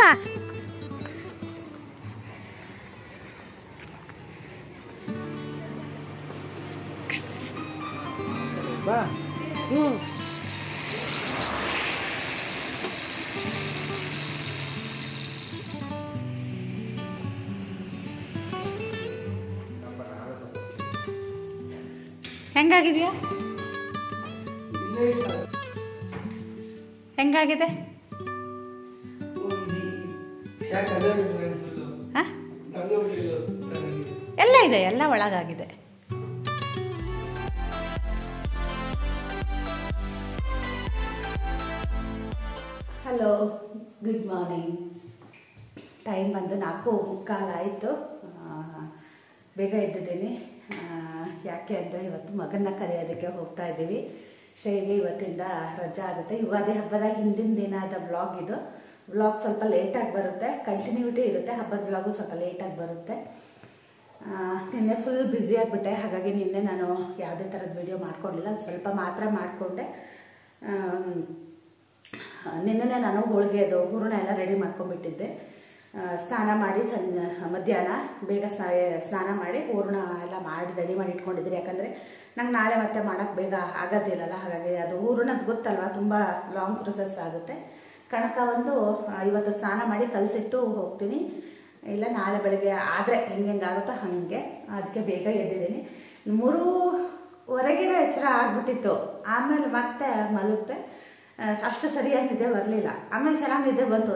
ಬಾ. ಹೆಂಗಾಗಿದೆಯಾ? ಹೆಂಗಾಗಿದೆ? ಎಲ್ಲ ಇದೆ, ಎಲ್ಲ ಒಳಗಾಗಿದೆ. Hello, good morning. ಟೈಮ್ ಬಂದು 4:15 ಆಯಿತು. ಬೇಗ ಎದ್ದಿದ್ದೀನಿ. ಯಾಕೆ ಅಂದರೆ ಇವತ್ತು ಮಗನ ಕರೆಯೋದಕ್ಕೆ ಹೋಗ್ತಾ ಇದ್ದೀವಿ. ಶ್ರೇಯಿಗೆ ಇವತ್ತಿಂದ ರಜಾ ಆಗುತ್ತೆ. ಯುಗಾದಿ ಹಬ್ಬದ ಹಿಂದಿನ ದಿನದ ವ್ಲಾಗ್ ಇದು. ವ್ಲಾಗ್ ಸ್ವಲ್ಪ ಲೇಟಾಗಿ ಬರುತ್ತೆ, ಕಂಟಿನ್ಯೂಟಿ ಇರುತ್ತೆ. ಹಬ್ಬದ ವ್ಲಾಗು ಸ್ವಲ್ಪ ಲೇಟಾಗಿ ಬರುತ್ತೆ. ನಿನ್ನೆ ಫುಲ್ ಬ್ಯುಸಿ ಆಗಿಬಿಟ್ಟೆ. ಹಾಗಾಗಿ ನಿನ್ನೆ ನಾನು ಯಾವುದೇ ಥರದ ವಿಡಿಯೋ ಮಾಡ್ಕೊಂಡಿಲ್ಲ, ಸ್ವಲ್ಪ ಮಾತ್ರ ಮಾಡಿಕೊಂಡೆ. ನಿನ್ನೆ ನಾನು ಹೋಳಿಗೆದು ಹೂರಣ ಎಲ್ಲ ರೆಡಿ ಮಾಡ್ಕೊಂಡ್ಬಿಟ್ಟಿದ್ದೆ. ಸ್ನಾನ ಮಾಡಿ ಮಧ್ಯಾಹ್ನ ಬೇಗ ಸ್ನಾನ ಮಾಡಿ ಹೂರಣ ಎಲ್ಲ ಮಾಡಿ ರೆಡಿ ಮಾಡಿ ಇಟ್ಕೊಂಡಿದ್ದೆ. ಯಾಕಂದರೆ ನಂಗೆ ನಾಳೆ ಮತ್ತೆ ಮಾಡೋಕ್ಕೆ ಬೇಗ ಆಗೋದಿಲ್ಲಲ್ಲ. ಹಾಗಾಗಿ ಅದು ಹೂರಣದ ಗೊತ್ತಲ್ವ, ತುಂಬ ಲಾಂಗ್ ಪ್ರೊಸೆಸ್ ಆಗುತ್ತೆ. ಕಣಕ ಒಂದು ಇವತ್ತು ಸ್ನಾನ ಮಾಡಿ ಕಲಸಿಟ್ಟು ಹೋಗ್ತೀನಿ, ಇಲ್ಲ ನಾಳೆ ಬೆಳಗ್ಗೆ ಆದರೆ ಹೆಂಗಾಗುತ್ತೋ ಹಾಗೆ. ಅದಕ್ಕೆ ಬೇಗ ಎದ್ದಿದ್ದೀನಿ. 3:15 ಎಚ್ಚರ ಆಗ್ಬಿಟ್ಟಿತ್ತು. ಆಮೇಲೆ ಮತ್ತೆ ಮಲಗುತ್ತೆ. ಅಷ್ಟು ಸರಿಯಾಗಿ ನಿದ್ದೆ ಬರಲಿಲ್ಲ. ಆಮೇಲೆ ಚೆನ್ನಾಗಿ ನಿದ್ದೆ ಬಂತು.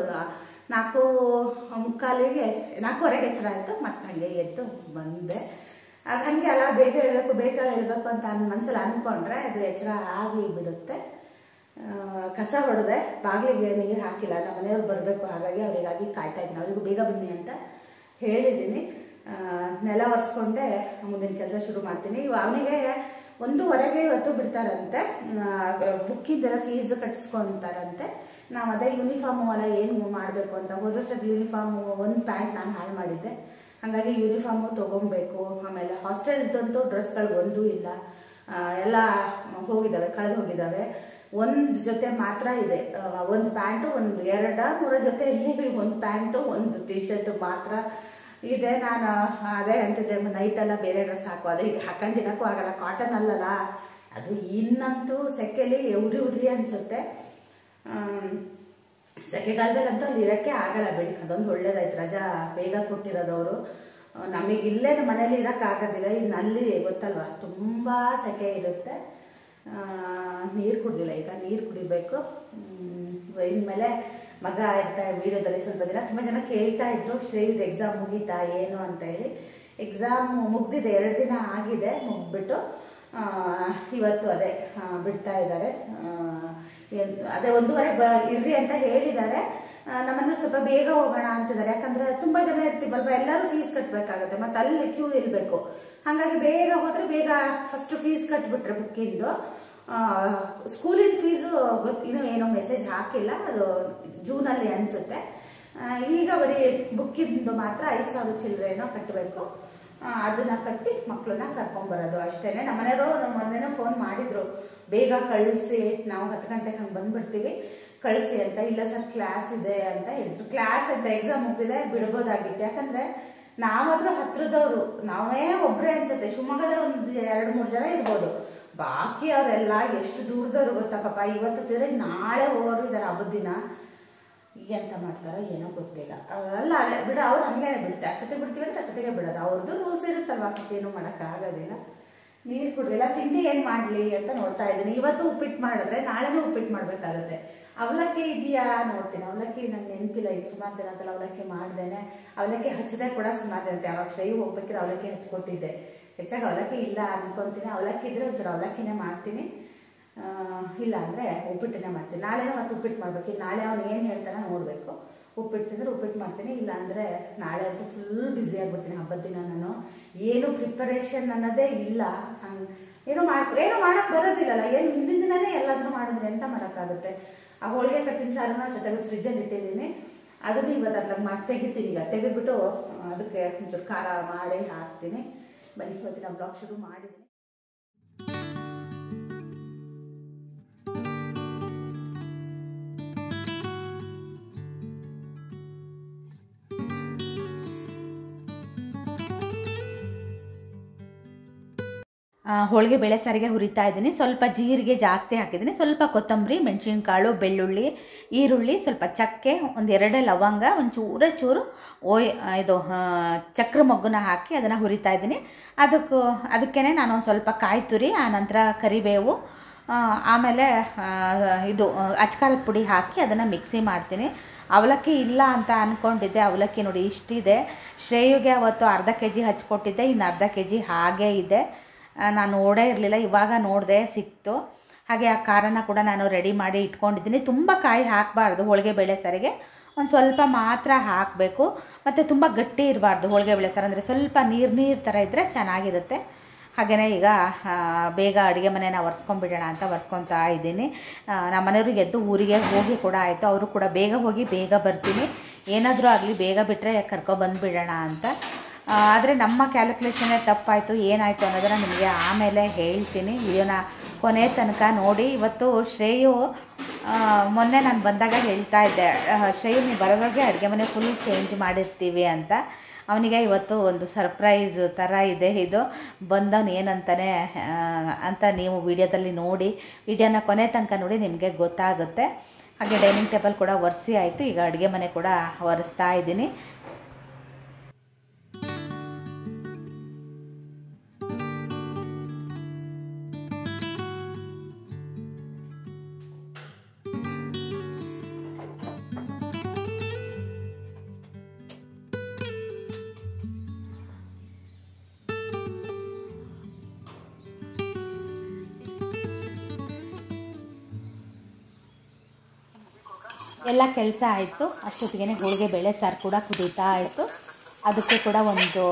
4:45ಗೆ 4:15 ಎಚ್ಚರ ಆಯಿತು. ಮತ್ತೆ ಹಾಗೆ ಎದ್ದು ಬಂದೆ. ಅದು ಹಾಗೆ ಅಲ್ಲ, ಬೇಗ ಹೇಳಬೇಕು ಅಂತ ಮನಸ್ಸಲ್ಲಿ ಅಂದ್ಕೊಂಡ್ರೆ ಅದು ಎಚ್ಚರ ಆಗಿ ಬಿಡುತ್ತೆ. ಕಸ ಹೊಡೆದೆ, ಬಾಗಿಲಿಗೆ ನೀರು ಹಾಕಿಲ್ಲ. ನಮ್ಮ ಮನೆಯವ್ರು ಬರಬೇಕು, ಹಾಗಾಗಿ ಅವರಿಗಾಗಿ ಕಾಯ್ತಾ ಇದ್ದೀನಿ. ಅವರಿಗೂ ಬೇಗ ಬನ್ನಿ ಅಂತ ಹೇಳಿದ್ದೀನಿ. ನೆಲ ಒರೆಸ್ಕೊಂಡೆ ಮುಂದಿನ ಕೆಲಸ ಶುರು ಮಾಡ್ತೀನಿ. ಅವನಿಗೆ 1:15 ಇವತ್ತು ಬಿಡ್ತಾರಂತೆ. ಬುಕ್ಕಿಂದೆಲ್ಲ ಫೀಸ್ ಕಟ್ಟಿಸ್ಕೊತಾರಂತೆ. ನಾವು ಅದೇ ಯೂನಿಫಾರ್ಮು ಎಲ್ಲ ಏನು ಮಾಡಬೇಕು ಅಂತ. ಹೋದ ವರ್ಷದ ಯೂನಿಫಾರ್ಮು ಒಂದು ಪ್ಯಾಂಟ್ ನಾನು ಹಾಳು ಮಾಡಿದ್ದೆ. ಹಾಗಾಗಿ ಯೂನಿಫಾರ್ಮು ತೊಗೊಬೇಕು. ಆಮೇಲೆ ಹಾಸ್ಟೆಲ್ದಂತೂ ಡ್ರೆಸ್ಗಳು ಒಂದೂ ಇಲ್ಲ, ಎಲ್ಲ ಹೋಗಿದ್ದಾವೆ, ಕಳೆದು ಹೋಗಿದ್ದಾವೆ. ಒಂದು ಜೊತೆ ಮಾತ್ರ ಇದೆ. ಒಂದು ಪ್ಯಾಂಟು, ಒಂದು 2-3 ಜೊತೆ ಇಲ್ಲಿ ಒಂದು ಪ್ಯಾಂಟು, ಒಂದು ಟೀ ಶರ್ಟು ಮಾತ್ರ ಇದೆ. ನಾನು ಅದೇ ಅಂತಿದ್ದೆ, ನೈಟೆಲ್ಲ ಬೇರೆ ಡ್ರೆಸ್ ಹಾಕೋ, ಅದೇ ಈಗ ಹಾಕೊಂಡಿರೋಕ್ಕೂ ಆಗಲ್ಲ, ಕಾಟನ್ ಅಲ್ಲಲ್ಲ ಅದು. ಇನ್ನಂತೂ ಸೆಕೆಲಿ ಉರಿ ಅನಿಸುತ್ತೆ. ಸೆಕೆಗಾಲದಲ್ಲಂತೂ ಅಲ್ಲಿ ಇರೋಕ್ಕೆ ಆಗಲ್ಲ ಬಿಡಿ. ಅದೊಂದು ಒಳ್ಳೇದಾಯ್ತು, ರಜಾ ಬೇಗ ಕೊಟ್ಟಿರೋದವರು. ನಮಗೆ ಇಲ್ಲೇ ನಮ್ಮ ಮನೇಲಿ ಇರೋಕ್ಕಾಗೋದಿಲ್ಲ. ಇನ್ನು ಅಲ್ಲಿ ಗೊತ್ತಲ್ವ, ತುಂಬ ಸೆಕೆ ಇರುತ್ತೆ. ನೀರು ಕುಡಿದಿಲ್ಲ, ಈಗ ನೀರು ಕುಡಿಬೇಕು. ಇನ್ಮೇಲೆ ಮಗ ಇರ್ತಾರೆ ವಿಡಿಯೋದಲ್ಲಿ ಸ್ವಲ್ಪ ದಿನ. ತುಂಬ ಜನ ಕೇಳ್ತಾ ಇದ್ರು, ಶ್ರೇಯಿದು ಎಕ್ಸಾಮ್ ಮುಗೀತಾ ಏನು ಅಂತ ಹೇಳಿ. ಎಕ್ಸಾಮ್ ಮುಗ್ದಿದೆ, 2 ದಿನ ಆಗಿದೆ ಮುಗ್ಬಿಟ್ಟು. ಇವತ್ತು ಅದೇ ಬಿಡ್ತಾ ಇದ್ದಾರೆ. ಅದೇ 1:15 ಇರ್ರಿ ಅಂತ ಹೇಳಿದ್ದಾರೆ. ನಮ್ಮನ್ನು ಸ್ವಲ್ಪ ಬೇಗ ಹೋಗೋಣ ಅಂತಿದ್ದಾರೆ. ಯಾಕಂದ್ರೆ ತುಂಬ ಜನ ಇರ್ತೀವಲ್ವ, ಎಲ್ಲರೂ ಫೀಸ್ ಕಟ್ಟಬೇಕಾಗುತ್ತೆ, ಮತ್ತು ಅಲ್ಲಿ ಕ್ಯೂ ಇರಬೇಕು. ಹಾಗಾಗಿ ಬೇಗ ಹೋದರೆ ಬೇಗ ಫಸ್ಟ್ ಫೀಸ್ ಕಟ್ಬಿಟ್ರೆ ಬುಕ್ಕಿಂದು. ಸ್ಕೂಲಿನ ಫೀಸು ಇನ್ನೂ ಏನೋ ಮೆಸೇಜ್ ಹಾಕಿಲ್ಲ, ಅದು ಜೂನಲ್ಲಿ ಅನಿಸುತ್ತೆ. ಈಗ ಬರೀ ಬುಕ್ಕಿಂದು ಮಾತ್ರ 5,000 ಚಿಲ್ಲರೆನೋ ಕಟ್ಟಬೇಕು. ಅದನ್ನ ಕಟ್ಟಿ ಮಕ್ಕಳನ್ನ ಕರ್ಕೊಂಡ್ಬರೋದು ಅಷ್ಟೇ. ನಮ್ಮನೆಯವರು ಮೊನ್ನೆನೂ ಫೋನ್ ಮಾಡಿದ್ರು, ಬೇಗ ಕಳಿಸಿ, ನಾವು 10 ಗಂಟೆಗೆ ಹಂಗೆ ಬಂದ್ಬಿಡ್ತೀವಿ, ಕಳಿಸಿ ಅಂತ. ಇಲ್ಲ ಸರ್, ಕ್ಲಾಸ್ ಇದೆ ಅಂತ ಹೇಳಿದ್ರು. ಕ್ಲಾಸ್ ಅಂತ ಎಕ್ಸಾಮ್ ಮುಗ್ದಿದೆ, ಬಿಡ್ಬೋದಾಗಿತ್ತು. ಯಾಕಂದ್ರೆ ನಾವಾದ್ರೂ ಹತ್ರದವರು, ನಾವೇ ಒಬ್ಬರೇ ಅನ್ಸುತ್ತೆ. ಶಿವಮೊಗ್ಗದಲ್ಲಿ ಒಂದು 2-3 ಜನ ಇರ್ಬೋದು, ಬಾಕಿ ಅವರೆಲ್ಲ ಎಷ್ಟು ದೂರದವ್ರು ಗೊತ್ತಾ ಪಾಪ. ಇವತ್ತು ತಿರ್ಗಿ ನಾಳೆ ಹೋಗೋರು ಇದ್ದಾರೆ ಹಬ್ಬದ ದಿನ. ಎಂತ ಮಾಡ್ತಾರೋ ಏನೋ ಗೊತ್ತಿಲ್ಲ. ಅಲ್ಲ ಬಿಡ, ಅವ್ರು ಹಂಗೆ ಬಿಡುತ್ತೆ. ಅಷ್ಟೊತ್ತಿಗೆ ಬಿಡ್ತೀವಿ ಅಂದ್ರೆ ಅಷ್ಟೊತ್ತಿಗೆ ಬಿಡೋದು. ಅವ್ರದ್ದು ರೂಲ್ಸ್ ಇರುತ್ತಲ್ವ, ಏನೂ ಮಾಡೋಕ್ಕಾಗೋದಿಲ್ಲ. ನೀರು ಕುಡ್ದಿಲ್ಲ. ತಿಂಡಿ ಏನು ಮಾಡಲಿ ಅಂತ ನೋಡ್ತಾ ಇದ್ದೀನಿ. ಇವತ್ತು ಉಪ್ಪಿಟ್ಟು ಮಾಡಿದ್ರೆ ನಾಳೆನೂ ಉಪ್ಪಿಟ್ಟು ಮಾಡಬೇಕಾಗುತ್ತೆ. ಅವಲಕ್ಕಿ ಇದೆಯಾ ನೋಡ್ತೀನಿ. ಅವಲಕ್ಕಿ ನಂಗೆ ನೆನಪಿಲ್ಲ, ಈಗ ಸುಮಾರು ದಿನ ಅಂತಲ್ಲ ಅವಲಕ್ಕಿ ಮಾಡ್ದೇನೆ. ಅವಲಕ್ಕಿ ಹಚ್ಚದೆ ಕೂಡ ಸುಮಾರು ದಿನ. ಯಾವಾಗ ಶ್ರೇಯು ಹೋಗ್ಬೇಕಿದ್ರೆ ಅವಲಕ್ಕಿ ಹಚ್ಕೊಟ್ಟಿದ್ದೆ. ಹೆಚ್ಚಾಗಿ ಅವಲಕ್ಕಿ ಇಲ್ಲ ಅನ್ಕೊತೀನಿ. ಅವಲಕ್ಕಿ ಇದ್ರೆ ಒಂಚೂರು ಅವಲಕ್ಕಿನೇ ಮಾಡ್ತೀನಿ, ಇಲ್ಲ ಅಂದರೆ ಉಪ್ಪಿಟ್ಟನ್ನೇ ಮಾಡ್ತೀನಿ. ನಾಳೆನೂ ಮತ್ತೆ ಉಪ್ಪಿಟ್ಟು ಮಾಡ್ಬೇಕು. ನಾಳೆ ಅವ್ನು ಏನು ಹೇಳ್ತಾನೆ ನೋಡಬೇಕು. ಉಪ್ಪಿಟ್ಟು ತಿಂದರೆ ಉಪ್ಪಿಟ್ಟು ಮಾಡ್ತೀನಿ, ಇಲ್ಲ ಅಂದರೆ ನಾಳೆ ಅಂತೂ ಫುಲ್ ಬ್ಯುಸಿ ಆಗಿಬಿಡ್ತೀನಿ ಹಬ್ಬದ ದಿನ. ನಾನು ಏನು ಪ್ರಿಪರೇಷನ್ ಅನ್ನೋದೇ ಇಲ್ಲ. ಹಂಗೆ ಏನೋ ಮಾಡೋಕ್ಕೆ ಬರೋದಿಲ್ಲಲ್ಲ. ಏನು ಹಿಂದಿನ ದಿನನೇ ಎಲ್ಲಾದರೂ ಮಾಡಿದ್ರೆ ಎಂತ ಮಾಡೋಕ್ಕಾಗುತ್ತೆ. ಆ ಹೋಳಿಗೆ ಕಟ್ಟಿನ ಸಾರನ್ನ ಜೊತೆಗೆ ಫ್ರಿಜ್ಜಲ್ಲಿ ಇಟ್ಟಿದ್ದೀನಿ. ಅದನ್ನು ಇವತ್ತು ಅದ್ರಾಗ ತೆಗಿತೀನಿ. ಈಗ ತೆಗೆದ್ಬಿಟ್ಟು ಅದಕ್ಕೆ ಒಂಚೂರು ಖಾರ ಮಾಡಿ ಹಾಕ್ತೀನಿ. ಬನ್ನಿ, ಇವತ್ತಿನ ಬ್ಲಾಗ್ ಶುರು ಮಾಡಿದ್ದೀನಿ. ಹೋಳಿಗೆ ಬೇಳೆ ಸಾರಿಗೆ ಹುರಿತಾ ಇದ್ದೀನಿ. ಸ್ವಲ್ಪ ಜೀರಿಗೆ ಜಾಸ್ತಿ ಹಾಕಿದ್ದೀನಿ, ಸ್ವಲ್ಪ ಕೊತ್ತಂಬರಿ, ಮೆಣಸಿನ್ಕಾಳು, ಬೆಳ್ಳುಳ್ಳಿ, ಈರುಳ್ಳಿ, ಸ್ವಲ್ಪ ಚಕ್ಕೆ, ಒಂದು 2 ಲವಂಗ, ಒಂದು ಚೂರು ಇದು ಚಕ್ರ ಮೊಗ್ಗನ್ನ ಹಾಕಿ ಅದನ್ನು ಹುರಿತಾ ಇದ್ದೀನಿ. ಅದಕ್ಕೇ ನಾನು ಒಂದು ಸ್ವಲ್ಪ ಕಾಯಿ ತುರಿ, ಆನಂತರ ಕರಿಬೇವು, ಆಮೇಲೆ ಇದು ಅಚ್ಕಾರದ ಪುಡಿ ಹಾಕಿ ಅದನ್ನು ಮಿಕ್ಸಿ ಮಾಡ್ತೀನಿ. ಅವಲಕ್ಕಿ ಇಲ್ಲ ಅಂತ ಅಂದ್ಕೊಂಡಿದ್ದೆ, ಅವಲಕ್ಕಿ ನೋಡಿ ಇಷ್ಟಿದೆ. ಶ್ರೇಯುಗೆ ಅವತ್ತು ಅರ್ಧ ಕೆಜಿ ಹಚ್ಕೊಟ್ಟಿದ್ದೆ, ಇನ್ನು ಅರ್ಧ ಕೆಜಿ ಹಾಗೇ ಇದೆ. ನಾನು ನೋಡೇ ಇರಲಿಲ್ಲ, ಇವಾಗ ನೋಡಿದೆ ಸಿಕ್ತು. ಹಾಗೆ ಆ ಖಾರನ ಕೂಡ ನಾನು ರೆಡಿ ಮಾಡಿ ಇಟ್ಕೊಂಡಿದ್ದೀನಿ. ತುಂಬ ಕಾಯಿ ಹಾಕಬಾರ್ದು ಹೋಳಿಗೆ ಬೇಳೆ ಸಾರಿಗೆ, ಒಂದು ಸ್ವಲ್ಪ ಮಾತ್ರ ಹಾಕಬೇಕು. ಮತ್ತು ತುಂಬ ಗಟ್ಟಿ ಇರಬಾರ್ದು ಹೋಳಿಗೆ ಬೇಳೆ ಸಾರು, ಅಂದರೆ ಸ್ವಲ್ಪ ನೀರು ಥರ ಇದ್ದರೆ ಚೆನ್ನಾಗಿರುತ್ತೆ. ಹಾಗೆಯೇ ಈಗ ಬೇಗ ಅಡುಗೆ ಮನೆನ ಒರೆಸ್ಕೊಂಡ್ಬಿಡೋಣ ಅಂತ ಒರೆಸ್ಕೊತಾ ಇದ್ದೀನಿ. ನಮ್ಮ ಮನೆಯವ್ರಿಗೆ ಎದ್ದು ಊರಿಗೆ ಹೋಗಿ ಕೂಡ ಆಯಿತು. ಅವರು ಕೂಡ ಬೇಗ ಹೋಗಿ ಬೇಗ ಬರ್ತೀನಿ, ಏನಾದರೂ ಆಗಲಿ ಬೇಗ ಬಿಟ್ಟರೆ ಕರ್ಕೊಬಂದುಬಿಡೋಣ ಅಂತ. ಆದರೆ ನಮ್ಮ ಕ್ಯಾಲ್ಕುಲೇಷನ್ನೇ ತಪ್ಪಾಯಿತು. ಏನಾಯಿತು ಅನ್ನೋದನ್ನು ನಿಮಗೆ ಆಮೇಲೆ ಹೇಳ್ತೀನಿ. ವಿಡಿಯೋನ ಕೊನೆ ತನಕ ನೋಡಿ. ಇವತ್ತು ಶ್ರೇಯು ಮೊನ್ನೆ ನಾನು ಬಂದಾಗ ಹೇಳ್ತಾ ಇದ್ದೆ, ಶ್ರೇಯು ನೀವು ಬರೋವಾಗ ಅಡುಗೆ ಮನೆ ಫುಲ್ ಚೇಂಜ್ ಮಾಡಿರ್ತೀವಿ ಅಂತ. ಅವನಿಗೆ ಇವತ್ತು ಒಂದು ಸರ್ಪ್ರೈಸ್ ಥರ ಇದೆ ಇದು. ಬಂದವನು ಏನಂತಾನೆ ಅಂತ ನೀವು ವಿಡಿಯೋದಲ್ಲಿ ನೋಡಿ, ವಿಡಿಯೋನ ಕೊನೆ ತನಕ ನೋಡಿ, ನಿಮಗೆ ಗೊತ್ತಾಗುತ್ತೆ. ಹಾಗೆ ಡೈನಿಂಗ್ ಟೇಬಲ್ ಕೂಡ ಒರೆಸಿ ಆಯಿತು. ಈಗ ಅಡುಗೆ ಮನೆ ಕೂಡ ಒರೆಸ್ತಾ ಇದ್ದೀನಿ. ಎಲ್ಲ ಕೆಲಸ ಆಯಿತು. ಅಷ್ಟೊತ್ತಿಗೆ ಹೋಳಿಗೆ ಬೇಳೆ ಸಾರು ಕೂಡ ಕುದೀತಾ ಆಯಿತು. ಅದಕ್ಕೆ ಕೂಡ ಒಂದು